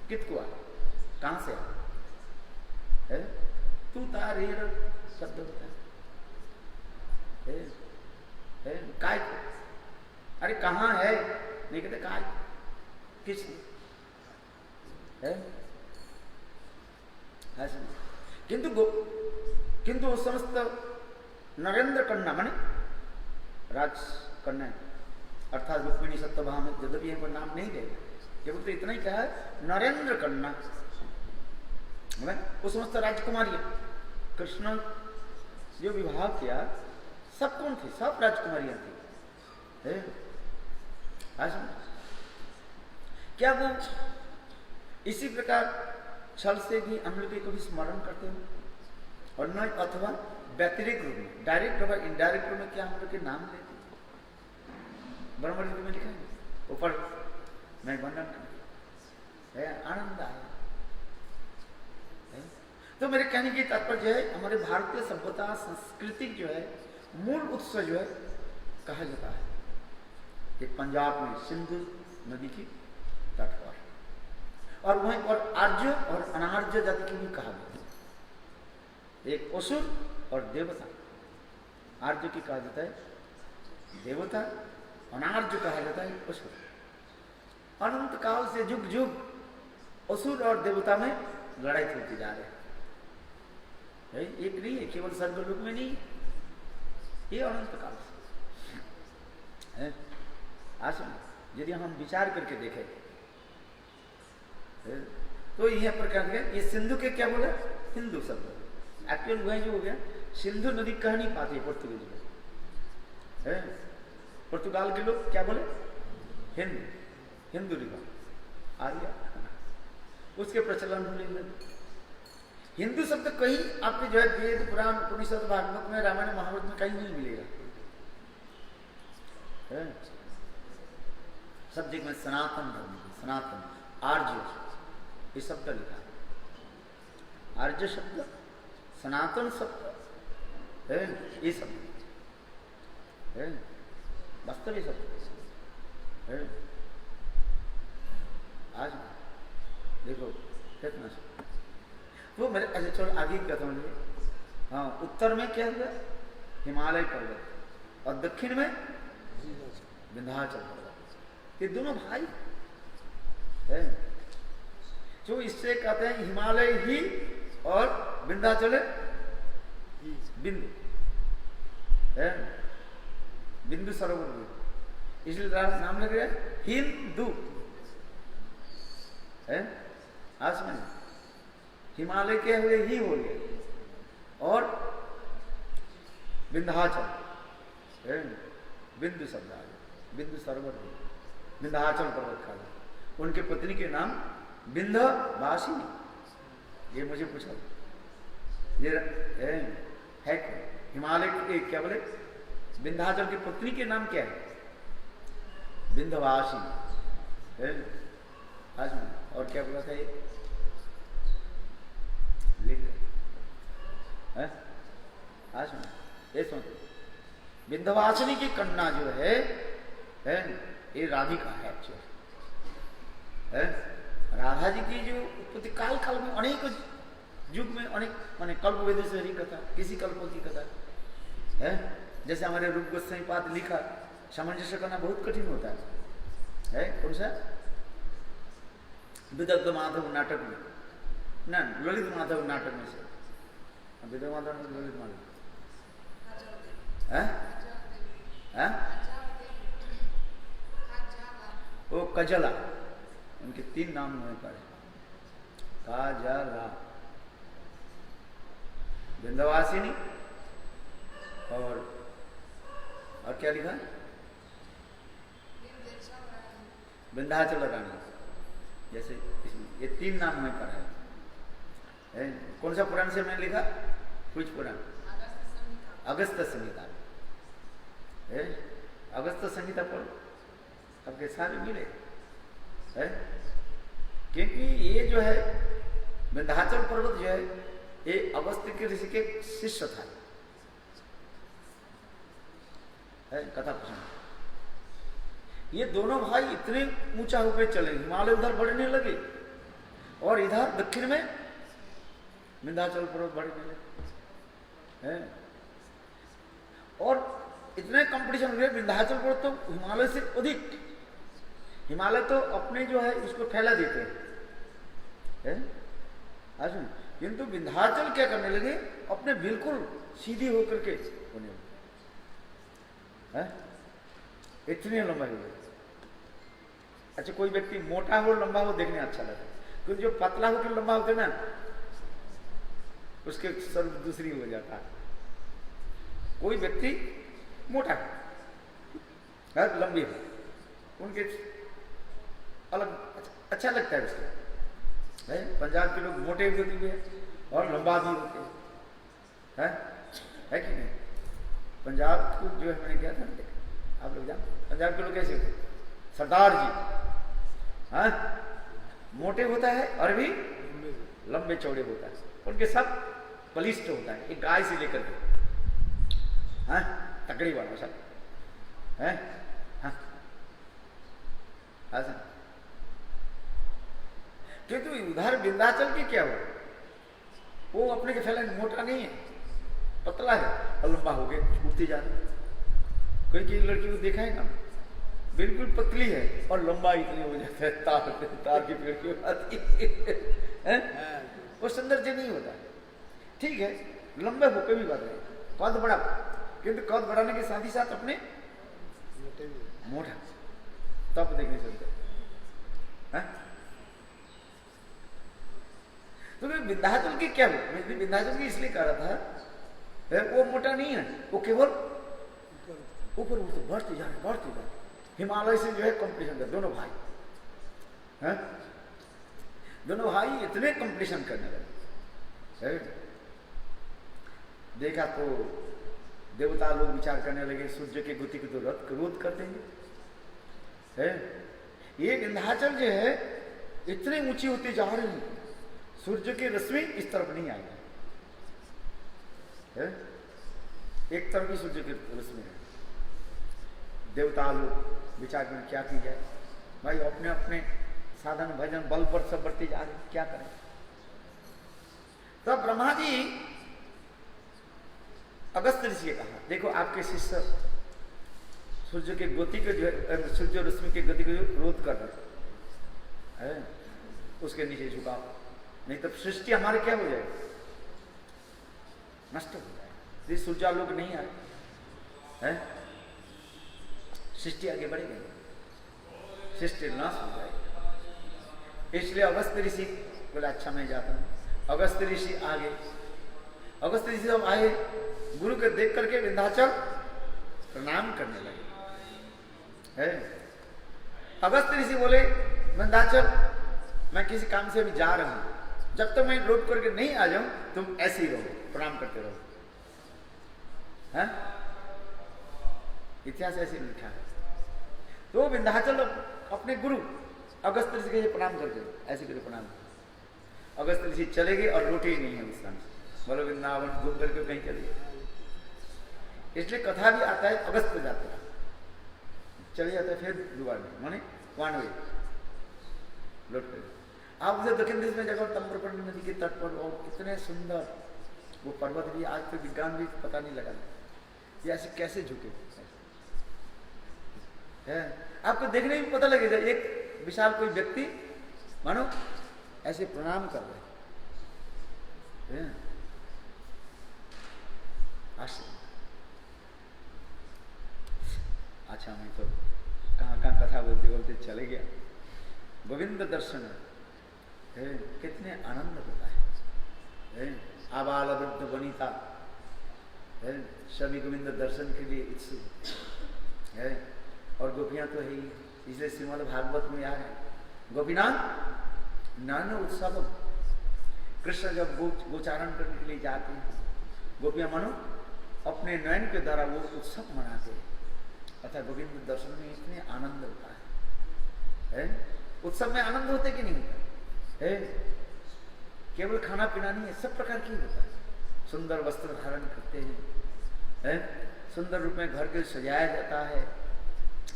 S1: कित को कहां से है? तू ता रेरा शब्द होता है, है? काय को, अरे कहाँ है नहीं कहते, काय किस है? किंतु वो समस्त नरेंद्र कन्या माने राज कन्या अर्थात रुक्मिणी सत्यभामा में यद्यपि यहाँ पर नाम नहीं देगा, केवल तो इतना ही कहा है नरेंद्र कन्या, वो समस्त राजकुमारी कृष्ण जो विवाह किया सब कौन थी? सब राजकुमारियां थी। क्या वो इसी प्रकार छल से भी हम लोग को भी स्मरण करते हैं और न अथवा व्यतिरिक्त रूप में डायरेक्ट अथवा इनडायरेक्ट रूप में क्या हम लोग के नाम लेते हैं? ब्रह्मलिपि में लिखा है ऊपर, मैं वर्णन कर आनंद आया है? तो मेरे कहने की तात्पर्य है हमारे भारतीय सभ्यता संस्कृति जो है मूल उत्स जो है कहा जाता है एक पंजाब में सिंधु नदी की तट पर, और वहीं पर आर्य और अनार्य जाति की भी कहा गया, एक असुर और देवता। आर्य की कहा जाता है देवता, अनार्य कहा जाता है असुर। अनंत काल से जुग जुग असुर और देवता में लड़ाई होती जा रही है, एक नहीं है, केवल स्वर्गलोक में नहीं, ये अनंत काल से है। आसन यदि हम विचार करके देखें तो यह प्रकार के ये सिंधु के क्या बोला? हिंदू शब्द एक्चुअल वह जो हो गया, सिंधु नदी कह नहीं पाते पुर्तगाली लोग है, पुर्तगाल के लोग क्या बोले? हिंदू, हिंदू रिवर आ गया, उसके प्रचलन होने लगे। हिंदू शब्द कहीं आपके जो है वेद पुराण उपनिषद भागवत में रामायण महाभारत में कहीं नहीं मिलेगा है? सब जगह में सनातन धर्म, सनातन आर्य ये शब्द लिखा है, आर्य शब्द सनातन शब्द है, ये शब्द है वास्तव, ये शब्द है। आज देखो कितना तो मेरे ऐसे चलो आगे क्या समझिए। हाँ, उत्तर में क्या हुआ? हिमालय पर्वत और दक्षिण में विंध्याचल पर्वत, ये दोनों भाई है। जो इससे कहते हैं हिमालय ही और विंध्याचल बिंदु है, बिंदु सरोवर, इसलिए नाम लग रहा है हिंदू है। आज में हिमालय के हुए ही हो गए और विंध्याचल है, बिंदु शब्द आ गया, बिंदु सरोवर, विंध्याचल पर्वत का उनके पत्नी के नाम विंध्यवासिनी। ये मुझे पूछा ये है क्या? हिमालय के क्या बोले? विंध्याचल की पत्नी के नाम क्या है? विंध्यवासिनी है। आज में और क्या बोला था ये? लिख है आज में ये सोचो, विंध्यवासिनी की कन्या जो है ये राधिका है है। राधा जी की जो उत्पत्ति काल काल में अनेक युग में अनेक माने कल्प वेद से हरी कथा, किसी कल्प की कथा है। जैसे हमारे रूप गोस्वामी पाद लिखा, सामंजस्य करना बहुत कठिन होता है कौन सा? विदग्ध माधव नाटक में ना, ललित माधव नाटक में से विदग्ध माधव ललित माधव है वो कजला, उनके 3 नाम होने पर काजला, विंध्यवासिनी और क्या लिखा? विंध्याचल रानी। जैसे इसमें ये 3 नाम होने पर है। कौन सा पुराण से मैंने लिखा? कुछ पुराण अगस्त संहिता है। अगस्त संहिता पर आपके सारे मिले है। क्योंकि ये जो है विंध्याचल पर्वत जो है ये अगस्त्य के ऋषि के शिष्य था। कथा पसंद। ये दोनों भाई इतने ऊंचा होकर चले, हिमालय उधर बढ़ने लगे और इधर दक्षिण में विंध्याचल पर्वत बढ़ने लगे। और इतने कंपटीशन हुए, विंध्याचल पर्वत तो हिमालय से अधिक, हिमालय तो अपने जो है उसको फैला देते हैं, किंतु विंध्याचल क्या करने लगे, अपने बिल्कुल सीधी होकर के होने लगे, इतने लंबा हो गए। अच्छा, कोई व्यक्ति मोटा हो लंबा हो देखने अच्छा लगता है, क्योंकि जो पतला होकर लंबा होता है ना उसके सर दूसरी हो जाता है। कोई व्यक्ति मोटा है लंबी है, उनके अलग अच्छा लगता है उसको। पंजाब के लोग मोटे भी होते हैं और लंबा भी होते हैं, है कि नहीं? पंजाब को जो है मैंने क्या था, आप लोग जानते पंजाब के लोग कैसे होते हैं? सरदार जी मोटे होता है और भी लंबे चौड़े होता है, उनके सब बलिष्ठ होता है, एक गाय से लेकर के तकड़ी वाला सब है। किंतु उधर विंध्याचल के क्या हो, वो अपने के फैला मोटा नहीं है, पतला है और लंबा हो गया उठती जा रही। कोई लड़की को देखा है ना, बिल्कुल पतली है और लंबा इतने हो जाता है, तार की पेड़ की बात है, वो सौंदर्य नहीं होता। ठीक है, लंबे हो कोई भी बात नहीं, कद बड़ा, किंतु कद बढ़ाने के साथ ही साथ अपने मोटा, तब देखने चलते। तो विंध्याचल की क्या हो, विंध्याचल की इसलिए कह रहा था, वो मोटा नहीं है, वो केवल ऊपर उठते बढ़ते जा रहे, हिमालय से जो है कंपटीशन कर, दोनों भाई दोनों भाई इतने कंपटीशन करने लगे। देखा तो देवता लोग विचार करने लगे, सूर्य के गति को तो रोध कर देंगे। ये विंध्याचल जो है इतने ऊंची होती जा रही, सूर्य की रश्मि इस तरफ नहीं आएगी, एक तरफ ही सूर्य की रश्मि है। देवता लोग विचार करें क्या की जाए, भाई अपने अपने साधन भजन बल पर सब बढ़ते जा रहे, क्या करें। तब ब्रह्मा जी अगस्त्य ऋषि कहा, देखो आपके शिष्य सूर्य के गति के जो है, सूर्य रश्मि के गति को रोध कर रहे हैं, उसके नीचे झुकाओ, नहीं तो सृष्टि हमारे क्या हो जाएगी, नष्ट हो जाएगी। सूर्य लोग नहीं आए हैं, सृष्टि आगे बढ़ेगी, सृष्टि नाश हो जाएगी। इसलिए अगस्त्य ऋषि बोला अच्छा मैं जाता हूं। अगस्त्य ऋषि आगे, अगस्त्य ऋषि जब आए गुरु के देख करके विंध्याचल प्रणाम करने लगे। अगस्त्य ऋषि बोले विंध्याचल मैं किसी काम से अभी जा रहा हूं, जब तक मैं लौट करके नहीं आ जाऊं तुम ऐसे ही रहो, प्रणाम करते रहो। इतिहास ऐसे लिखा है। तो विंध्याचल अपने गुरु अगस्त्य ऋषि के प्रणाम करके ऐसे करके प्रणाम कर, अगस्त्य ऋषि चले गए और लौटे ही नहीं है उस स्थान से, बोलो वृंदावन घूम करके कहीं चले गए। इसलिए कथा भी आता है अगस्त्य यात्रा, चले जाते हैं फिर दुबारा में माने वानवे लौट कर। आप उसे दक्षिण देश में जगह ताम्रपर्णी नदी के तट पर, और कितने सुंदर वो पर्वत भी, आज तो विज्ञान भी पता नहीं लगा ये ऐसे कैसे झुके है। आपको देखने में पता लगेगा, एक विशाल कोई व्यक्ति मानो ऐसे प्रणाम कर रहे हैं। अच्छा मैं तो कहाँ कहाँ कथा बोलते बोलते चले गया। गोविंद दर्शन है, कितने आनंद होता है। आबाल वृद्ध वनिता सभी गोविंद दर्शन के लिए इच्छुक है, और गोपियां तो है ही। इसलिए श्रीमद् भागवत में यार है गोपीनाथ नान उत्सव, कृष्ण जब गोचारण करने के लिए जाते हैं, गोपियां मानो अपने नयन के द्वारा वो उत्सव मनाते हैं। अतः गोविंद दर्शन में इतने आनंद होता है। उत्सव में आनंद होते कि नहीं होता? है, केवल खाना पीना नहीं है, सब प्रकार की होता है। सुंदर वस्त्र धारण करते हैं, सुंदर रूप में घर के सजाया जाता है,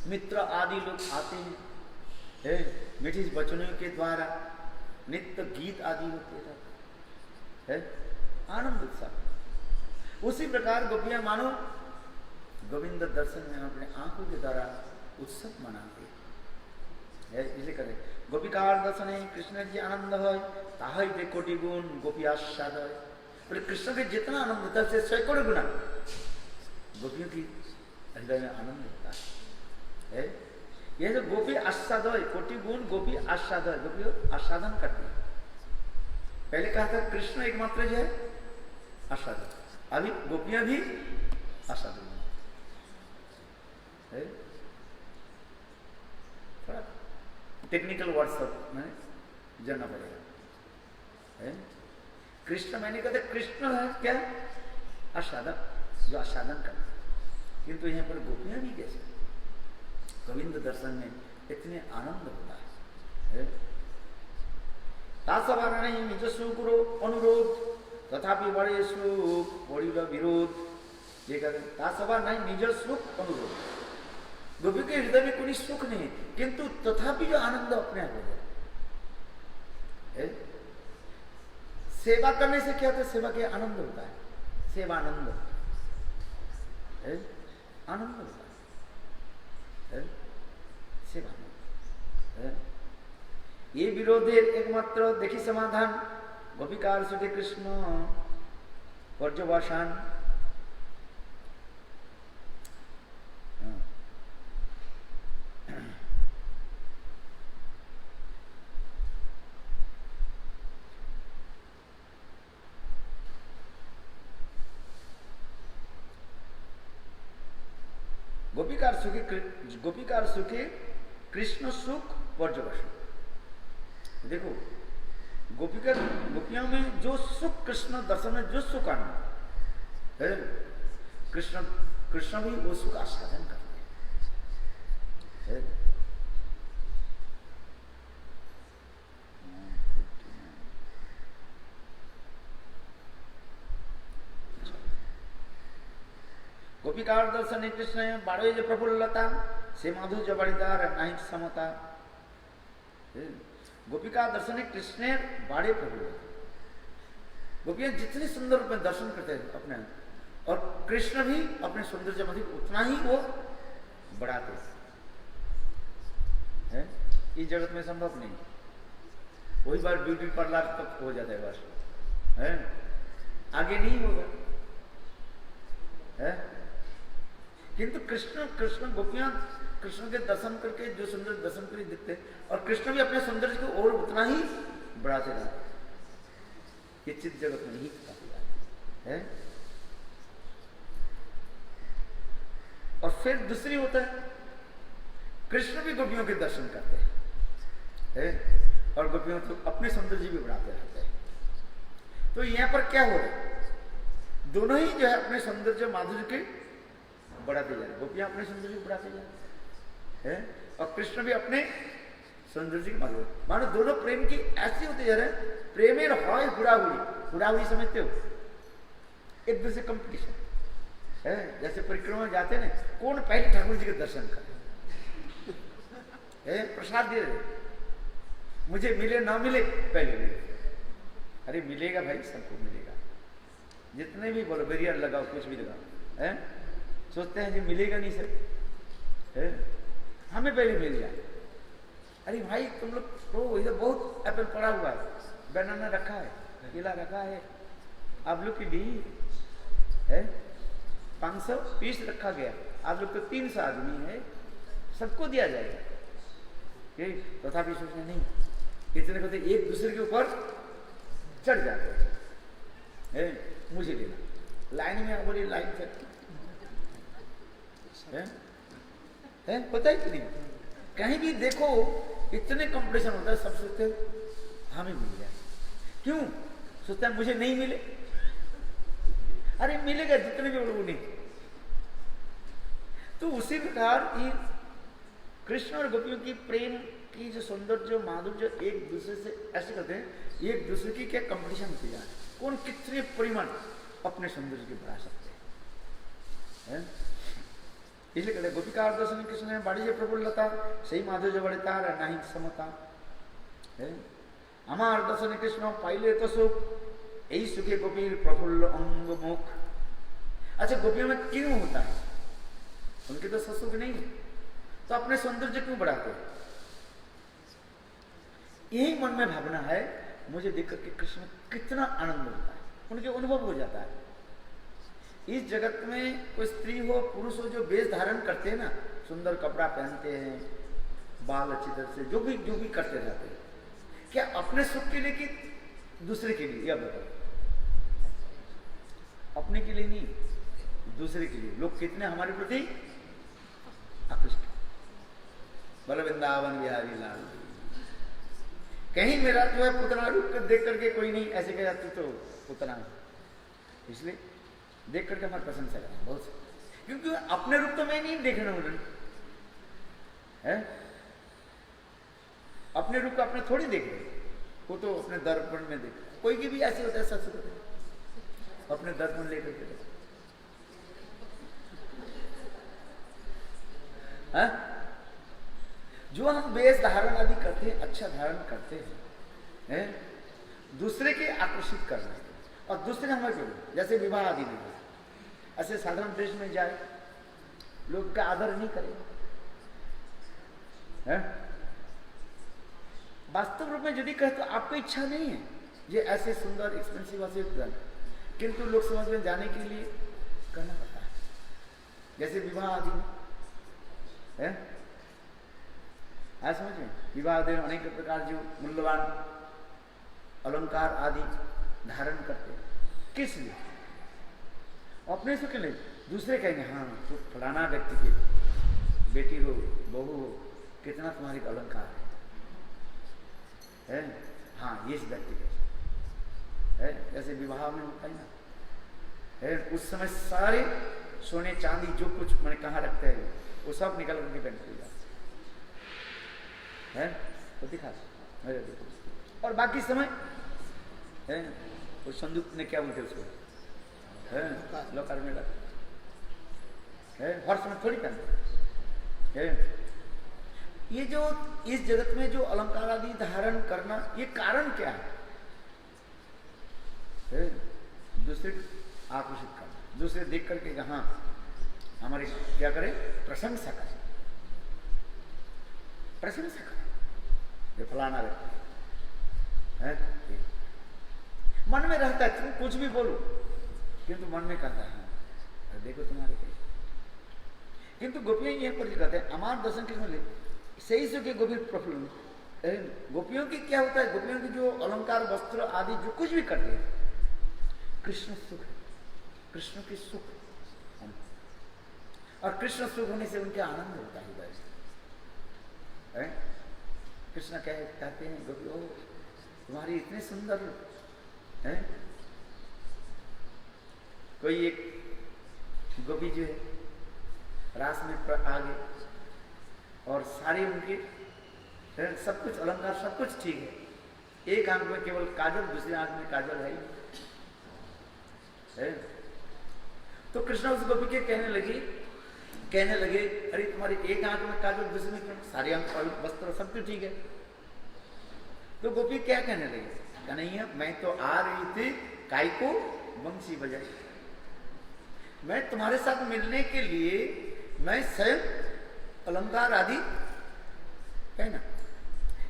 S1: मित्र आदि लोग आते हैं, मीठी वचनों के द्वारा नित्य गीत आदि होते रहते हैं, आनंद उत्साह। उसी प्रकार गोपियां मानो गोविंद दर्शन में अपने आंखों के द्वारा उत्सव मनाते हैं। इसे करें गोपिकार दर्शन कृष्ण जी आनंद है, ताहि पे कोटि गुण गोपी आस्वाद है। बोले कृष्ण के जितना आनंद होता है उससे सैकड़ों गुना गोपियों की हृदय में आनंद होता है। यह जो गोपी आस्वाद है, कोटि गुण गोपी आस्वाद है, गोपी आस्वादन करती है। पहले कहा था कृष्ण एकमात्र जो है आस्वादक, अभी गोपियां भी आस्वादन है। थोड़ा टेक्निकल वर्ड सब में जानना पड़ेगा। कृष्ण मैंने कहते कृष्ण है क्या? आस्वादक, जो आस्वादन करता है। किंतु यहाँ पर गोपियां भी कैसे गोविंद दर्शन में इतने आनंद होता है। तासवार नहीं निज सुख अनुरोध तथापि बड़े सुख बड़ी विरोध। ये कहते तासवार नहीं निज सुख अनुरोध। गोपी के हृदय में कोई सुख नहीं, किंतु तथापि जो आनंद अपने आप हो जाए। सेवा करने से क्या होता है? सेवा के आनंद होता है, सेवा आनंद आनंद होता है, सेवा आनंद। ये विरोधे एकमात्र देखी समाधान गोपिकार सुखे कृष्ण पर्यवसान। गोपिकार सुखे कृष्ण सुख पर्यवसान। देखो गोपियों में जो सुख, कृष्ण दर्शन में जो सुख आना है, कृष्ण भी वो सुख आस्वादन करते हैं। गोपिकार दर्शन कृष्ण बाड़े जो प्रफुल्लता से माधुर्य बड़ीदार नहीं समता। गोपिका दर्शन कृष्ण बाड़े प्रफुल्लता। गोपियां जितने सुंदर रूप में दर्शन करते हैं अपने, और कृष्ण भी अपने सौंदर्य मध्य उतना ही वो बढ़ाते हैं। इस जगत में संभव नहीं, वही बार ब्यूटी पार्लर तक हो जाता है बस, है आगे नहीं होगा। है किंतु कृष्ण गोपियां कृष्ण के दर्शन करके जो सुंदर दर्शन करके दिखते, और कृष्ण भी अपने सौंदर्य को और उतना ही बढ़ाते रहते। ये चित्त जगत में नहीं है। और फिर दूसरी होता है कृष्ण भी गोपियों के दर्शन करते हैं, और गोपियों को अपने सौंदर्य भी बढ़ाते रहते हैं। तो यहाँ पर क्या हो रहा है? दोनों ही जो है अपने सौंदर्य माधुर्य के बढ़ाते जा रहे। गोपियां अपने सौंदर्य बढ़ाते जा रहे हैं, और कृष्ण भी अपने सौंदर्य के माधुर्य। मानो दोनों प्रेम की ऐसी होते जा रहे हैं। प्रेमेर हॉय हुड़ाहुड़ी समझते हो, एक दूसरे कंपटीशन है। जैसे परिक्रमा में जाते हैं ना, कौन पहले ठाकुर जी के दर्शन करे, प्रसाद दे रहे, मुझे मिले ना मिले पहले मिले। अरे मिलेगा भाई, सबको मिलेगा। जितने भी बोलो बैरियर लगाओ, कुछ भी लगाओ, है सोचते हैं जी मिलेगा नहीं सर, हमें पहले मिल जाए। अरे भाई तुम लोग तो इधर बहुत एप्पल पड़ा हुआ है, बनाना रखा है, केला रखा है, आप लोग की डी है 500 पीस रखा गया, आप लोग तो 300 आदमी है, सबको दिया जाएगा। तथापि सोचने नहीं, इतने कहते एक दूसरे के ऊपर चढ़ जाते हैं, मुझे लेना, लाइन में बोली लाइन से है पता ही कि नहीं। कहीं भी देखो इतने कंपटीशन होता है, सब सोचते हमें मिल जाए। क्यों सोचता है मुझे नहीं मिले? अरे मिलेगा जितने भी लोगों ने। तो उसी प्रकार कृष्ण और गोपियों की प्रेम की जो सौंदर्य माधुर्य एक दूसरे से ऐसे करते हैं, एक दूसरे की क्या कंपटीशन किया, कौन कितने परिमाण अपने सौंदर्य के बढ़ा सकते हैं। इसलिए कहते गोपिका दर्शन कृष्ण बाड़ी प्रफुल्लता सही माधुर्य बढ़ता नहीं समता है। আমার दर्शन कृष्ण पाइले तो सुख यही सुखे गोपीर प्रफुल्ल अंग मुख। अच्छा गोपियों में क्यों होता है, उनके तो सुख नहीं है, तो अपने सौंदर्य क्यों बढ़ाते हैं? यही मन में भावना है, मुझे देख करके कृष्ण कितना आनंद होता है, उनके अनुभव हो जाता है। इस जगत में कोई स्त्री हो पुरुष हो जो वेश धारण करते हैं ना, सुंदर कपड़ा पहनते हैं, बाल अच्छी तरह से जो भी करते रहते हैं, क्या अपने सुख के लिए कि दूसरे के लिए? यह बताओ। अपने के लिए नहीं, दूसरे के लिए। लोग कितने हमारे प्रति आकृष्ट। बोलो वृंदावन बिहारी लाल। कहीं मेरा जो है पुतना रूप कर देख करके कोई नहीं ऐसे कह जाती तो पुतना, इसलिए देख करके हमारी प्रशंसा करना बहुत से, क्योंकि अपने रूप तो मैं नहीं देखना मुझे है, अपने रूप को अपने थोड़ी देख रहे, वो तो अपने दर्पण में देख। कोई की भी ऐसे होता है, सच होता है, अपने दर्पण लेकर के जो हम वेश धारण आदि करते हैं, अच्छा धारण करते हैं, दूसरे के आकर्षित करना है और दूसरे हमें क्यों, जैसे विवाह आदि में ऐसे साधारण ड्रेस में जाए, लोग का आदर नहीं करेगा। वास्तव रूप में यदि कहे तो आपको इच्छा नहीं है ये ऐसे सुंदर एक्सपेंसिव ऐसे, किंतु लोग समझ में जाने के लिए करना पड़ता है। जैसे विवाह आदि में है, समझ में विवाह आदि में अनेक प्रकार जो मूल्यवान अलंकार आदि धारण करते हैं, किस लिए? अपने से के लिए, दूसरे कहेंगे हाँ तो फलाना व्यक्ति की बेटी हो, बहू हो, कितना तुम्हारी अलंकार है? हाँ ये इस व्यक्ति है, जैसे विवाह में होता है ना, है उस समय सारे सोने चांदी जो कुछ मैंने कहाँ रखते हैं वो सब निकल कर पहन के जाते हैं, तो दिखा देखो। और बाकी समय है वो संदूक ने क्या बोलते उसको है, लोकार में लगा है, हर समय थोड़ी पहनते है। ये जो इस जगत में जो अलंकार आदि धारण करना, ये कारण क्या है? दूसरे आकर्षित करना, दूसरे देख करके हाँ हमारे क्या करें, प्रशंसा करें, प्रशंसा करें, ये फलाना व्यक्ति है। मन में रहता है, तुम कुछ भी बोलो किंतु मन में कहता है देखो तुम्हारे कैसे। किंतु गोपियां यह पर कहते हैं अमार दर्शन किस में ले सही से के गोपी प्रफुल्ल। गोपियों की क्या होता है, गोपियों की जो अलंकार वस्त्र आदि जो कुछ भी करते हैं, कृष्ण सुख है, कृष्ण की सुख, और कृष्ण सुख होने से उनके आनंद होता है हृदय से। कृष्ण कहते हैं गोपियों तुम्हारी इतने सुंदर है। कोई एक गोपी जो है रास में आ गए और सारे उनके सब कुछ अलंकार सब कुछ ठीक है, एक आंख में केवल काजल, दूसरी आंख में काजल है। तो कृष्ण उस गोपी के कहने लगे अरे तुम्हारी एक आंख में काजल, दूसरी में क्यों? सारी आंख वस्त्र सब कुछ ठीक है। तो गोपी क्या कहने लगी, कन्हैया मैं तो आ रही थी काई को बंसी बजाई, मैं तुम्हारे साथ मिलने के लिए मैं स्वयं अलंकार आदि पहना,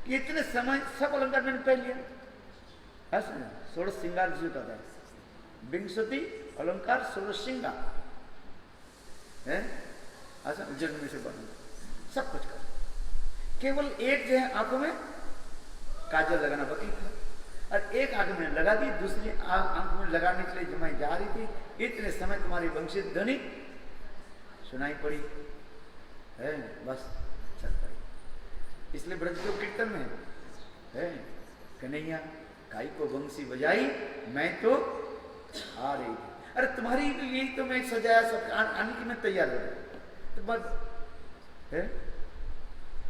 S1: ये इतने समय सब अलंकार मैंने पहन लिया। षोड़श श्रृंगार जो कहता है, विंशति अलंकार षोड़श श्रृंगार है, जन्म से बना सब कुछ कर, केवल एक जो है आंखों में काजल लगाना बाकी था, और एक आंख में लगा दी, दूसरी आंख में लगाने के लिए जो मैं जा रही थी, इतने समय तुम्हारी वंशी ध्वनि सुनाई पड़ी है, बस चल पड़ी। इसलिए ब्रज जो कीर्तन में है कन्हैया काई को बंसी बजाई मैं तो आ रही थी, अरे तुम्हारी लिए तो मैं सजाया सब आने की मैं तैयार हो गई, तो बस है।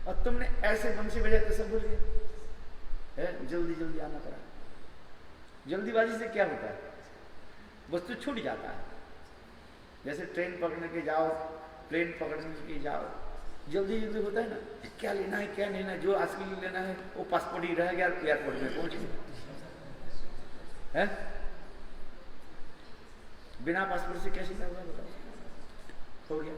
S1: और तुमने ऐसे बंसी बजाए तो सब भूल गए। जल्दी जल्दी आना पड़ा। जल्दीबाजी से क्या होता है, वस्तु छूट जाता है। जैसे ट्रेन पकड़ने के जाओ, प्लेन पकड़ने के जाओ, जल्दी जल्दी होता है ना, क्या लेना है क्या लेना है, जो आज के लिए लेना है वो पासपोर्ट ही रह गया, एयरपोर्ट में पहुंच गए। बिना पासपोर्ट से कैसे जाऊंगा बताओ। हो गया,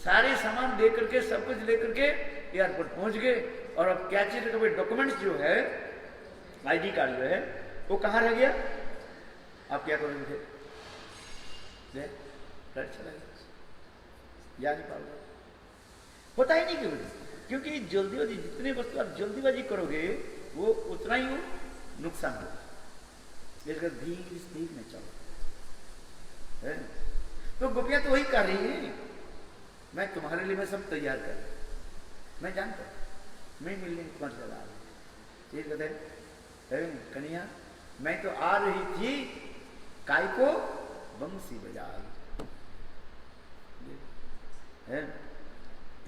S1: सारे सामान दे करके, सब कुछ लेकर के एयरपोर्ट पहुंच गए। और अब क्या चीज, डॉक्यूमेंट्स जो है, आईडी कार्ड जो है, वो कहाँ रह गया। आप क्या करोगे फिर, चला गया, जा नहीं पाओगे। होता ही नहीं क्यों, क्योंकि जल्दीबाजी, जितने वस्तु आप जल्दीबाजी करोगे वो उतना ही वो नुकसान होगा। इसका धीरे धीरे में चलो। तो गोपियां तो वही कर रही है, मैं तुम्हारे लिए मैं सब तैयार कर, मैं जानता हूं, मैं मिलने तुम्हारे साथ आ रही। ये कहते हैं कन्हैया मैं तो आ रही थी, काय को बंसी बजा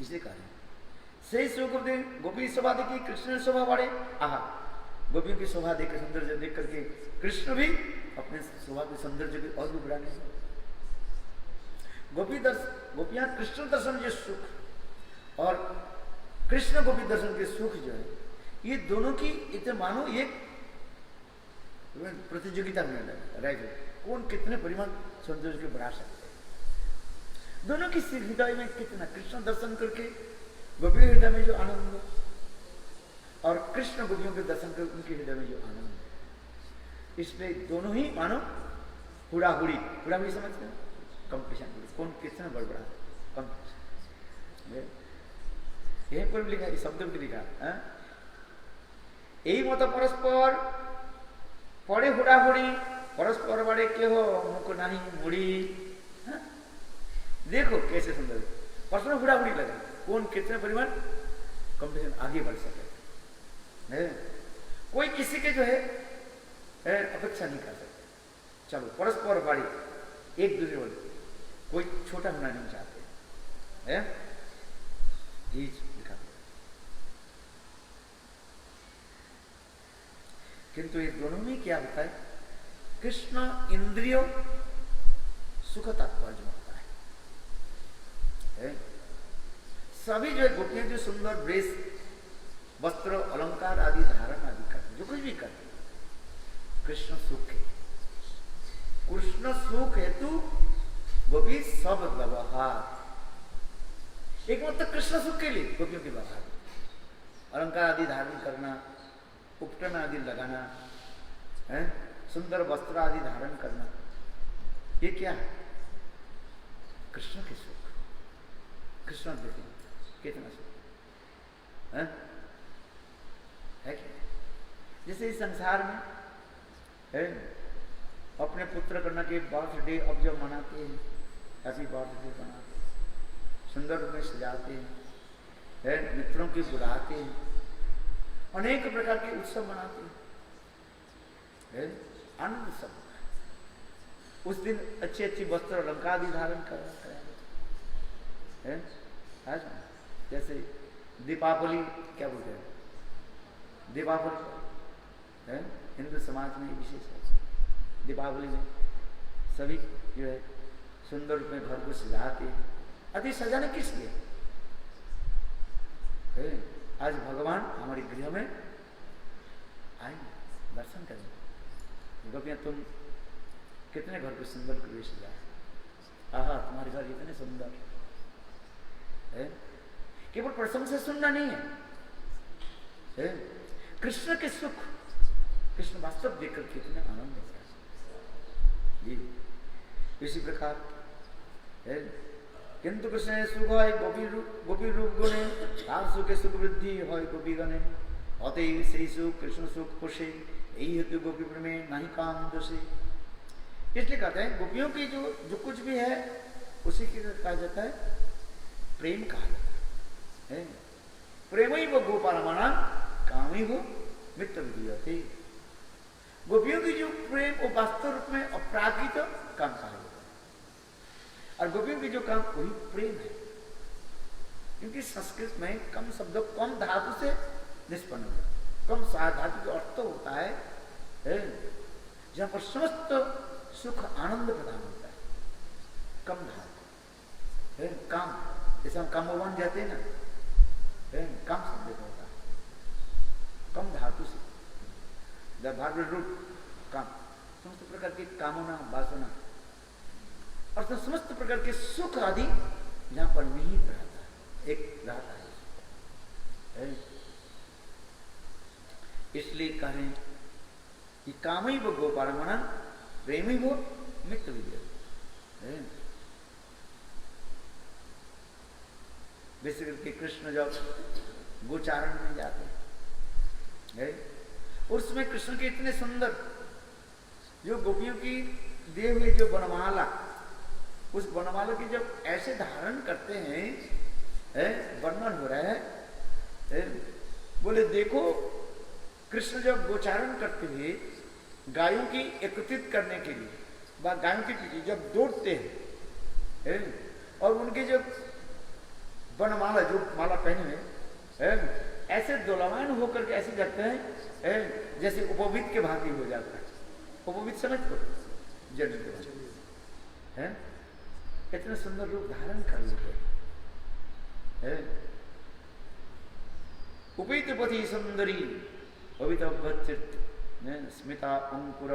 S1: इसे कहा सही सुख गोपी शोभा देखी, कृष्ण शोभा बढ़े। आहा, गोपियों की शोभा देकर, सौंदर्य देख करके कृष्ण भी अपने शोभा के सौंदर्य को और भी बढ़ाने। गोपियां कृष्ण दर्शन के सुख और कृष्ण गोपी दर्शन के सुख जो है, ये दोनों की इतने मानो एक प्रतियोगिता में लगा, कौन कितने परिमाण सौंदर्य को बढ़ा सकते हैं। दोनों की हृदय में कितना, कृष्ण दर्शन करके गोपियों के हृदय में जो आनंद है, और कृष्ण गोपियों के दर्शन कर उनके हृदय में जो आनंद है, इसलिए दोनों ही मानो हुड़ाहुड़ी समझते हैं, कंपटीशन, कौन कितना बड़ा कंपटीशन। यही पर लिखा, इस शब्द में लिखा, यही मत परस्पर पड़े हुड़ाहुड़ी, परस्पर बड़े के हो मुख नहीं मुड़ी। देखो कैसे सुंदर, परस्पर हुड़ाहुड़ी लगा, कौन कितने परिमाण कंपटीशन आगे बढ़ सके। कोई किसी के जो है अपेक्षा नहीं कर सकते। चलो परस्पर बड़े, एक दूसरे वाले, कोई छोटा होना नहीं चाहते हैं, ये लिखा। किंतु ये दोनों में क्या होता है, कृष्ण इंद्रियों सुख तात्पर्य होता है। सभी जो है गोपियां जो सुंदर ड्रेस, वस्त्र, अलंकार आदि धारण आदि करते, जो कुछ भी करते, कृष्ण सुख है। कृष्ण सुख हेतु गोपी सब व्यवहार, एक मतलब कृष्ण सुख के लिए गोपियों के व्यवहार, अलंकार आदि धारण करना, उपटन आदि लगाना है, सुंदर वस्त्र आदि धारण करना, ये क्या है, कृष्ण के सुख। कृष्ण देखें कितना सुख है क्या। जैसे इस संसार में है, अपने पुत्र कन्या के बर्थडे अब जब मनाते हैं, हैप्पी बर्थडे मनाते हैं, सुंदर रूप में सजाते हैं, मित्रों की बुलाते हैं, अनेक प्रकार के उत्सव मनाते हैं, आनंद सब। उस दिन अच्छे अच्छे वस्त्र अलंकार आदि धारण करना है। जैसे दीपावली क्या बोलते हैं, दीपावली है हिंदू समाज में विशेष है। दीपावली में सभी जो है सुंदर रूप में घर को सजाते हैं। अति सजाने किस लिए है? आज भगवान हमारे गृह में आएंगे, दर्शन करेंगे। गोपियां तुम कितने घर को सुंदर करके सजाए, आहा तुम्हारे घर इतने सुंदर है। केवल प्रशंसा सुनना नहीं है, कृष्ण के सुख, कृष्ण वास्तव देखकर कितने आनंद होता है। इसी प्रकार है, किंतु कृष्ण सुख है गोपी रूप गुणे, तार सुखे सुख वृद्धि है गोपी गणे, अतएव सही सुख कृष्ण सुख पोषे, यही हेतु गोपी प्रेम नहीं काम दोषे। इसलिए कहते हैं गोपियों की जो कुछ भी है उसी की कहा जाता है प्रेम कहा जाता है। प्रेम ही वो गोपालमाना काम ही वो मित्र विधि थे। गोपियों की जो प्रेम वो वास्तव रूप में अपरागित काम कहा जाता है, और गोपियों की जो काम वही प्रेम है। क्योंकि संस्कृत में कम शब्द कम धातु से निष्पन्न होता है। कम धातु का अर्थ होता है जहां पर समस्त सुख आनंद प्रदान होता है। कम धातु काम, जैसे हम कामवान जाते हैं ना, काम शब्द होता है कम धातु से। भाग रूप काम, समस्त प्रकार की कामना वासना और तो समस्त प्रकार के सुख आदि जहां पर निहित रहता है, एक रहता है। इसलिए कह रहे हैं कि काम ही वो गोपारमणा प्रेम ही वो मित्र विजय। विश्व के कृष्ण जब गोचारण में जाते हैं, उसमें कृष्ण के इतने सुंदर जो गोपियों की दिए हुए जो बनमाला, उस बनमाला की जब ऐसे धारण करते हैं, वर्णन हो रहा है। बोले देखो कृष्ण जब गोचारण करते हुए गायों की एकत्रित करने के लिए, गायों के पीछे जब दौड़ते हैं और उनके जो बनमाला जो माला पहने हुए ऐसे दोलायमान होकर के ऐसे जाते हैं जैसे उपवीत के भांति हो जाता है। उपवीत समझ को जड़ के हैं, इतना सुंदर रूप धारण कर लेते हैं। उपीत पति सुंदरी अवित स्मिता अंकुर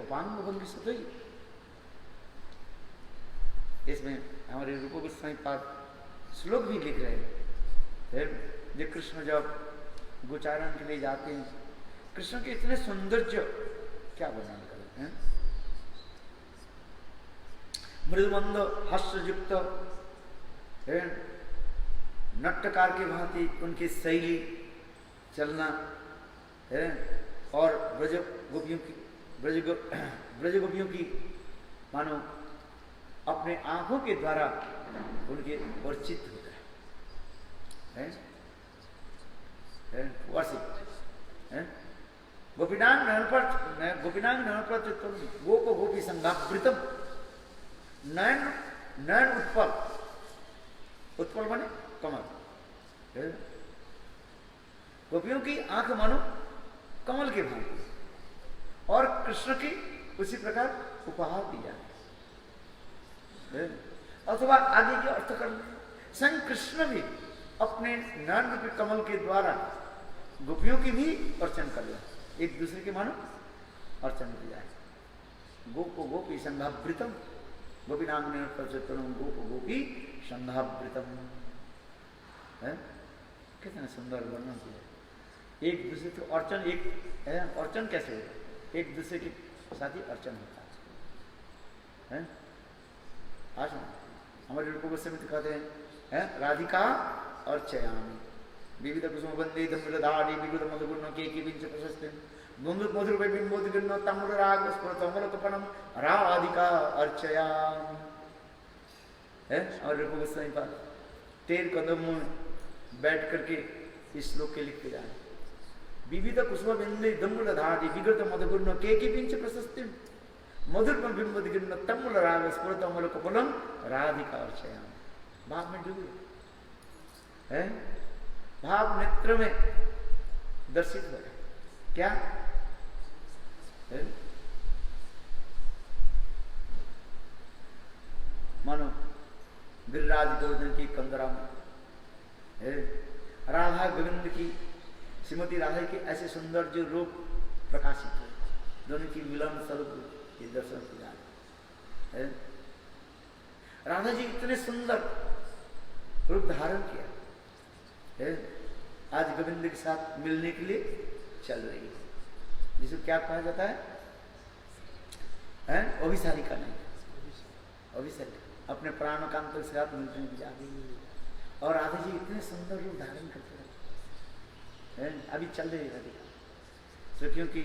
S1: अपांग भंगी सतई। इसमें हमारे रूप गोस्वामी पाद श्लोक भी लिख रहे हैं। जो कृष्ण जब गोचारण के लिए जाते हैं, कृष्ण के इतने सौंदर्य क्या वर्णन करें। मृदुमंद हास्ययुक्त नट्यकार की भांति उनकी शैली चलना है और ब्रज गोपियों की मानो अपने आंखों के द्वारा उनके परिचित होता है। गोपीनांग नयनपर गोप गोपी संगावृतम। नयन उत्पल, उत्पल माने कमल। गोपियों की आंख मानो कमल के भांति और कृष्ण की उसी प्रकार उपहार दिया है। अथवा आगे के अर्थ कर स्वयं कृष्ण भी अपने नयन रूपी कमल के द्वारा गोपियों की भी अर्चन कर लिया, एक दूसरे के मानो अर्चन किया है। गोप गोपी संघावृतम, गोपीनाम ने गोप गोपी संघावृतम है। कितना सुंदर वर्णन किया। एक दूसरे को अर्चन, एक अर्चन कैसे होता है, एक दूसरे के साथ ही अर्चन होता है। आज हमारे रूप गोस्वामी कहते हैं राधिका अर्चयामि विविध कुसुम वंदे धम्रधारी विविध मधुगुण के विंच प्रशस्ति मधुर बिंबोधगुण तम्र राग स्फुरतमल कपनम राधिका अर्चयामि है। और रूप गोस्वामी पाद 13 कदमों में बैठ करके इस श्लोक के लिखते जा रहे। विविध कुसुम बिंदे धम्रधारी विगत मधुगुण के विंच प्रशस्ति मधुर बिंबोधगुण तम्र राग स्फुरतमल कपनम राधिका अर्चयामि। भाव में डूबे है, भाव नेत्र में दर्शित हो रहा क्या है? मानो गिरिराज गोवर्धन की कंदरा में है, राधा गोविंद की श्रीमती राधा के ऐसे सुंदर जो रूप प्रकाशित है, दोनों की मिलन स्वरूप के दर्शन किया है। राधा जी इतने सुंदर रूप धारण किया है, आज गोविंद के साथ मिलने के लिए चल रही है, जिसको क्या कहा जाता है अभिसारिका नहीं, अभिसारिका अपने प्राणकांत के साथ मिलने की जा रही है। और राधा जी इतने सुंदर रूप धारण करते हैं, अभी चल रही है सखियों की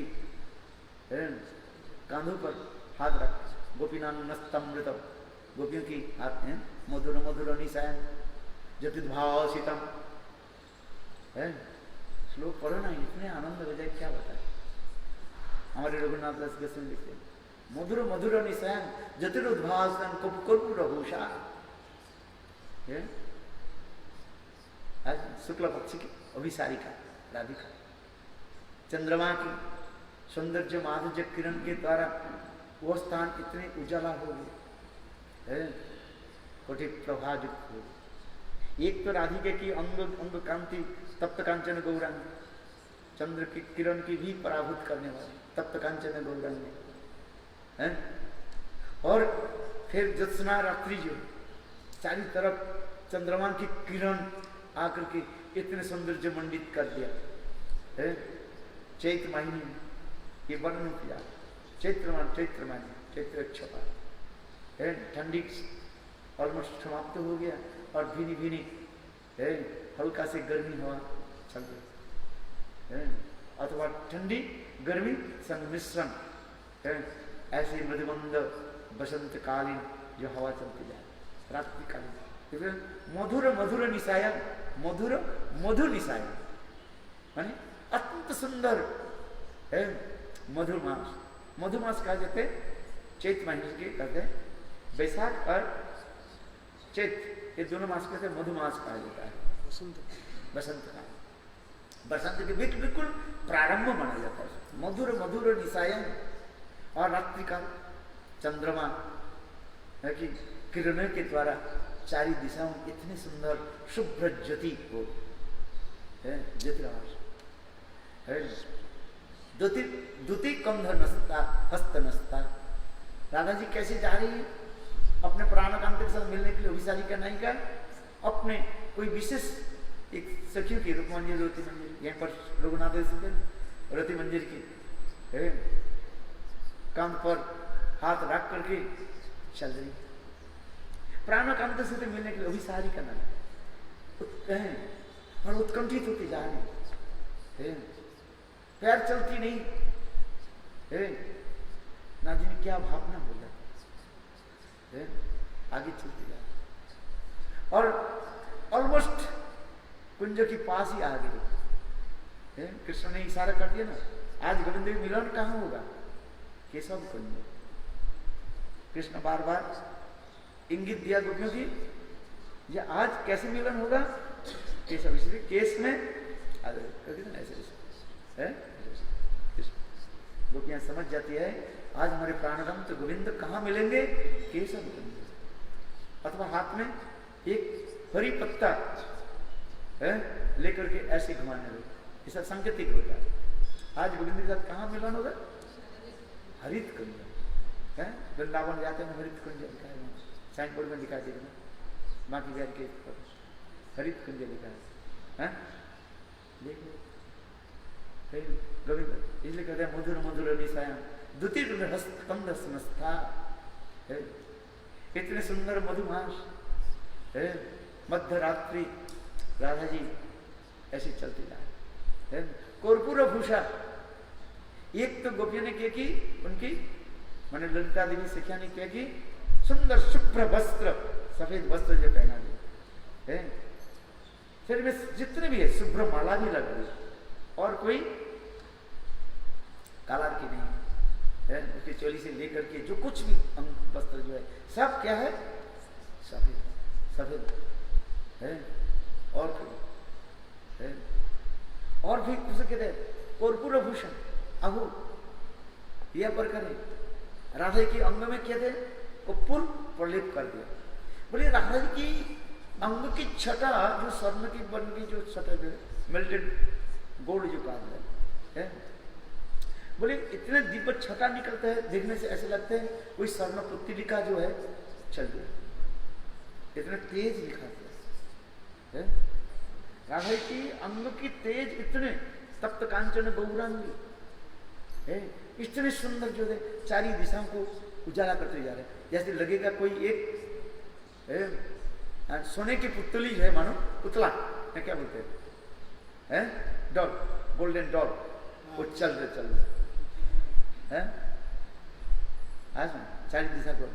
S1: कांधों पर हाथ रख गोपीनामृत, गोपियों की हाथ हैं मधुर मधुर निशान जतिद्भाव सीतम है। श्लोक पढ़ो ना, इतने आनंद हो जाए क्या बताए। हमारे रघुनाथ दास गोस्वामी लिखते मधुर मधुर निशान जतिरुद्भासन कर्पूर भूषा है? आज शुक्ल पक्ष की अभिसारिका राधिका, चंद्रमा की सौंदर्य माधुर्य किरण के द्वारा वो स्थान इतने उजाला हो गए, कोटि प्रभायुक्त हो। एक तो राधिका की अंग अंग कांति तप्त कांचन गौरांग, चंद्र की किरण की भी पराभूत करने वाली तप्त कांचन गौरांग है। और फिर ज्योत्सना रात्रि जो चारी तरफ चंद्रमा की किरण आकर के इतने सौंदर्य मंडित कर दिया है। चैत्र महीने ये वर्णन किया, चैत्र महीने चैत्र क्षपा है, ठंडी ऑलमोस्ट समाप्त हो गया और भीनी भीनी है, हल्का से गर्मी हवा चल रही है, अथवा ठंडी गर्मी संमिश्रण है, ऐसे मृदुमंद बसंत कालीन जो हवा चलती जाए रात्रिकालीन, मधुर मधुर निशायन, मधुर मधुर निशायन माने अत्यंत सुंदर है। मधुमास, मधुमास कहा जाते चैत्र महीने के कहते हैं, बैसाख और चैत्र ये दोनों मास कहते हैं मधुमास कहा जाता है। बसंत का, बसंत के बिल्कुल प्रारंभ माना जाता है। मधुर मधुर निशायन और रात्रि का चंद्रमा है कि किरणों के द्वारा चारी दिशाओं इतनी सुंदर शुभ्र ज्योति को ज्योतिराज है। द्युति कंध नस्ता हस्त नस्ता, राधा जी कैसे जा रही है अपने प्राणकांत के साथ मिलने के लिए। अभिसारी का नायिका अपने कोई विशेष एक सखियों की, रूप मंदिर रति मंदिर, यहाँ पर लोगनाथ रति मंदिर की है, कांध पर हाथ रख करके चल रही, प्राणकांत से तो मिलने के लिए अभिसारी का नायिका और उत्कंठित होती जा रही है, पैर चलती नहीं है, ना जाने क्या भावना हो जाती है, आगे चलती जा और ऑलमोस्ट कुंज के पास ही आ गई। कृष्ण ने इशारा कर दिया ना, आज गोविंद मिलन कहाँ होगा, केशव कुंज। कृष्ण बार बार इंगित दिया गोपियों की, ये आज कैसे मिलन होगा, केशव, इसलिए केस में ऐसे है। गोपियां समझ जाती है आज हमारे प्राणगम तो गोविंद कहाँ मिलेंगे, केशव कुंज। अथवा हाथ में एक हरी पत्ता है लेकर के ऐसे घुमाने लगे, ऐसा संकेतिक होता है। आज गोविंद के साथ कहाँ मिलन होगा, हरित कुंज है। वृंदावन जाते हैं हरित कुंज लिखा है, साइन बोर्ड में लिखा देगा, माँ की व्यार के हरित कुंज लिखा है, देखो गोविंद। इसलिए कहते हैं मधुर मधुर निशायन द्युति कंध स्नस्था है, इतने सुंदर मधुमास है। मध्य रात्रि राधा जी ऐसे चलती जाए, कर्पूर भूषा। एक तो गोपियों ने क्या की, उनकी मैंने ललिता देवी शिक्षा ने क्या की, सुंदर शुभ्र वस्त्र, सफेद वस्त्र जो पहना दिए है, फिर में जितने भी है शुभ्र माला भी लग गई, और कोई कालार की नहीं है, उसकी चोली से लेकर के जो कुछ भी अंग वस्त्र जो है सब क्या है, सफेद सफेद है। और कोई है, और भी उसे कहते हैं कर्पूर भूषण अहु, यह पर करें राधा के अंग में क्या थे, कपूर प्रलेप कर दिया। बोले राधा जी की अंग की छटा जो स्वर्ण की बन की जो छटा जो मेल्टेड गोल्ड जो कहा है, बोले इतने दिव्य छटा निकलता है, देखने से ऐसे लगते हैं कोई स्वर्ण पुत्तिका जो है चल गया, इतने तेज दिखाते है। राधा की अंग की तेज इतने तप्त कांचन गौरांगी है, इतने सुंदर जो है चारी दिशाओं को उजाला करते जा रहे हैं, जैसे लगेगा कोई एक सोने की पुतली है, मानो पुतला है, क्या बोलते हैं, डॉल, गोल्डन डॉल, वो चल रहे है, आज चारी दिशा को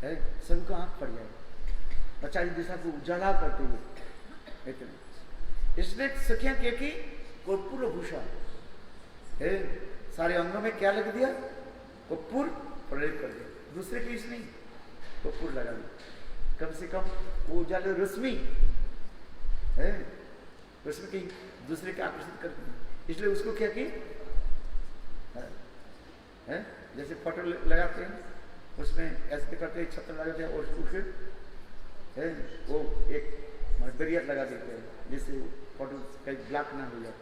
S1: है, सबको आंख पड़ जाएगी और चारी दिशा को उजाला करते हुए इतने। इसलिए सखियां क्या की, कर्पूर भूषा है, सारे अंगों में क्या लग दिया, कपूर प्रयोग कर दिया, दूसरे पीस नहीं, कपूर लगा दिया कम से कम वो उजाले रश्मि है, रश्मि कहीं दूसरे के आकर्षित करती, इसलिए उसको क्या की है? जैसे फोटो लगाते हैं उसमें ऐसे करते हैं, छत्र लगाते हैं और उसको फिर है वो एक बैरियर लगा देते हैं जिससे फोटो कहीं ब्लॉक ना हो जाए,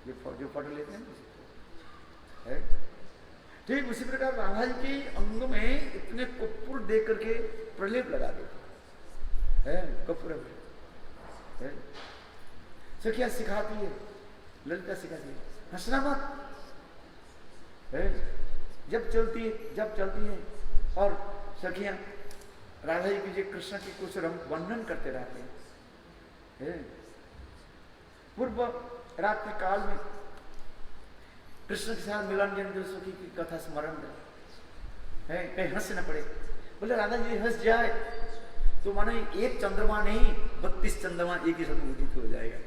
S1: जो फोटो लेते हैं है। ठीक उसी प्रकार राधा जी के अंग में इतने कपूर दे करके प्रलेप लगा देते हैं, कपूर है। सखिया सिखाती है, ललिता सिखाती है हंसना मत है, जब चलती है और सखियां राधा जी की जो कृष्ण की कुछ वर्णन करते रहते हैं। पूर्व रात्रि काल में कृष्ण के साथ मिलन जन सखी की कथा स्मरण है, कहीं हंस न पड़े, बोले राधा जी हंस जाए तो मानो एक चंद्रमा नहीं 32 चंद्रमा एक ही समय उदित हो जाएगा।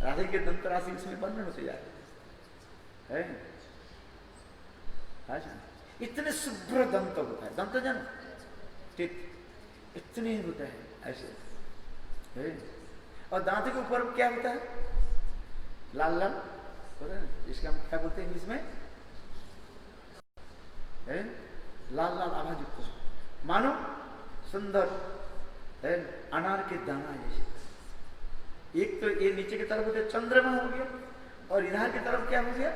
S1: राधा के दंत राशि उसमें वर्णन होते जाए है। अच्छा इतने शुभ्र दंत होता है, दंत जन इतने होता है ऐसे है। और दांत के ऊपर क्या होता है, लाल लाल होता है, इसका हम क्या बोलते हैं इंग्लिश में है, लाल लाल आवाज युक्त मानो सुंदर है अनार के दाना जैसे। एक तो ये नीचे की तरफ होते चंद्रमा हो गया और इधर की तरफ क्या हो गया,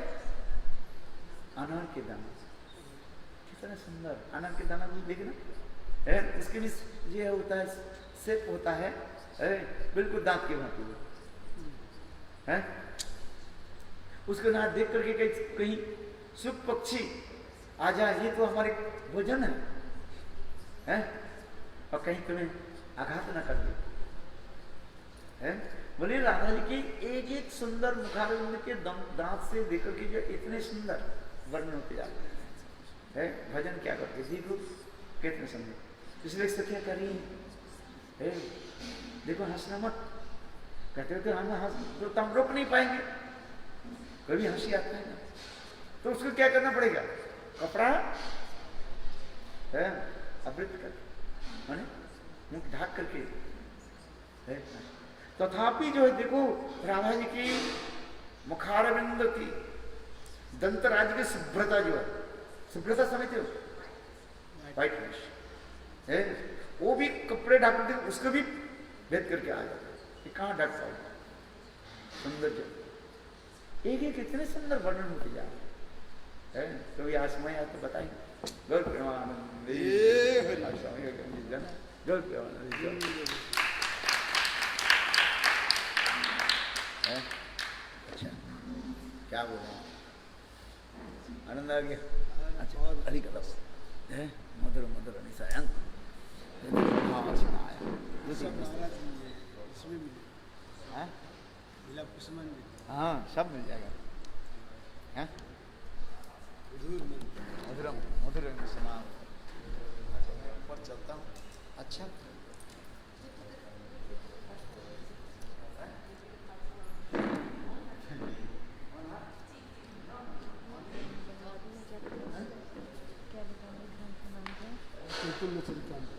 S1: अनार के दाना। कितना सुंदर अनार के दाना भी देखना है, उसके भी ये होता है शेप होता है बिल्कुल दांत के भांति है। उसको ना देख करके कहीं सुख पक्षी आ जाए, ये तो हमारे भोजन है और कहीं तुम्हें आघात ना कर दे है। बोले राधा जी की एक एक सुंदर मुखारविंद के दांत से देकर के जो इतने सुंदर वर्णन होते जाते हैं, भजन क्या करते देखो कितने सुंदर। इसलिए सखिया कर रही है देखो हंसना मत, कहते हो तो हम रोक नहीं पाएंगे, कभी हंसी आता है ना तो उसको क्या करना पड़ेगा, कपड़ा है आवृत कर माने मुख ढाक करके है। तथापि जो है देखो राधा जी की मुखारविंद की दंतराज की शुभ्रता जो है, शुभ्रता समझते हो वाइटनेस है, वो भी कपड़े ढाक करके उसको भी भेद करके आ जाता है कि कहाँ ढक पाओ, सुंदर जो एक एक इतने सुंदर वर्णन होते जा रहे हैं। तो ये आसमाई आप तो बताएंगे गौर प्रेमानंद गौर प्रेमानंद अच्छा क्या बोल रहे हैं, आनंद आ गया। अच्छा हरी कदम है मधुर मधुर निशायन हाँ सुनाया हाँ सब मिल जाएगा है। मधुरम मधुरम सुना ऊपर चलता हूँ। अच्छा
S2: चैतन्य चरितामृत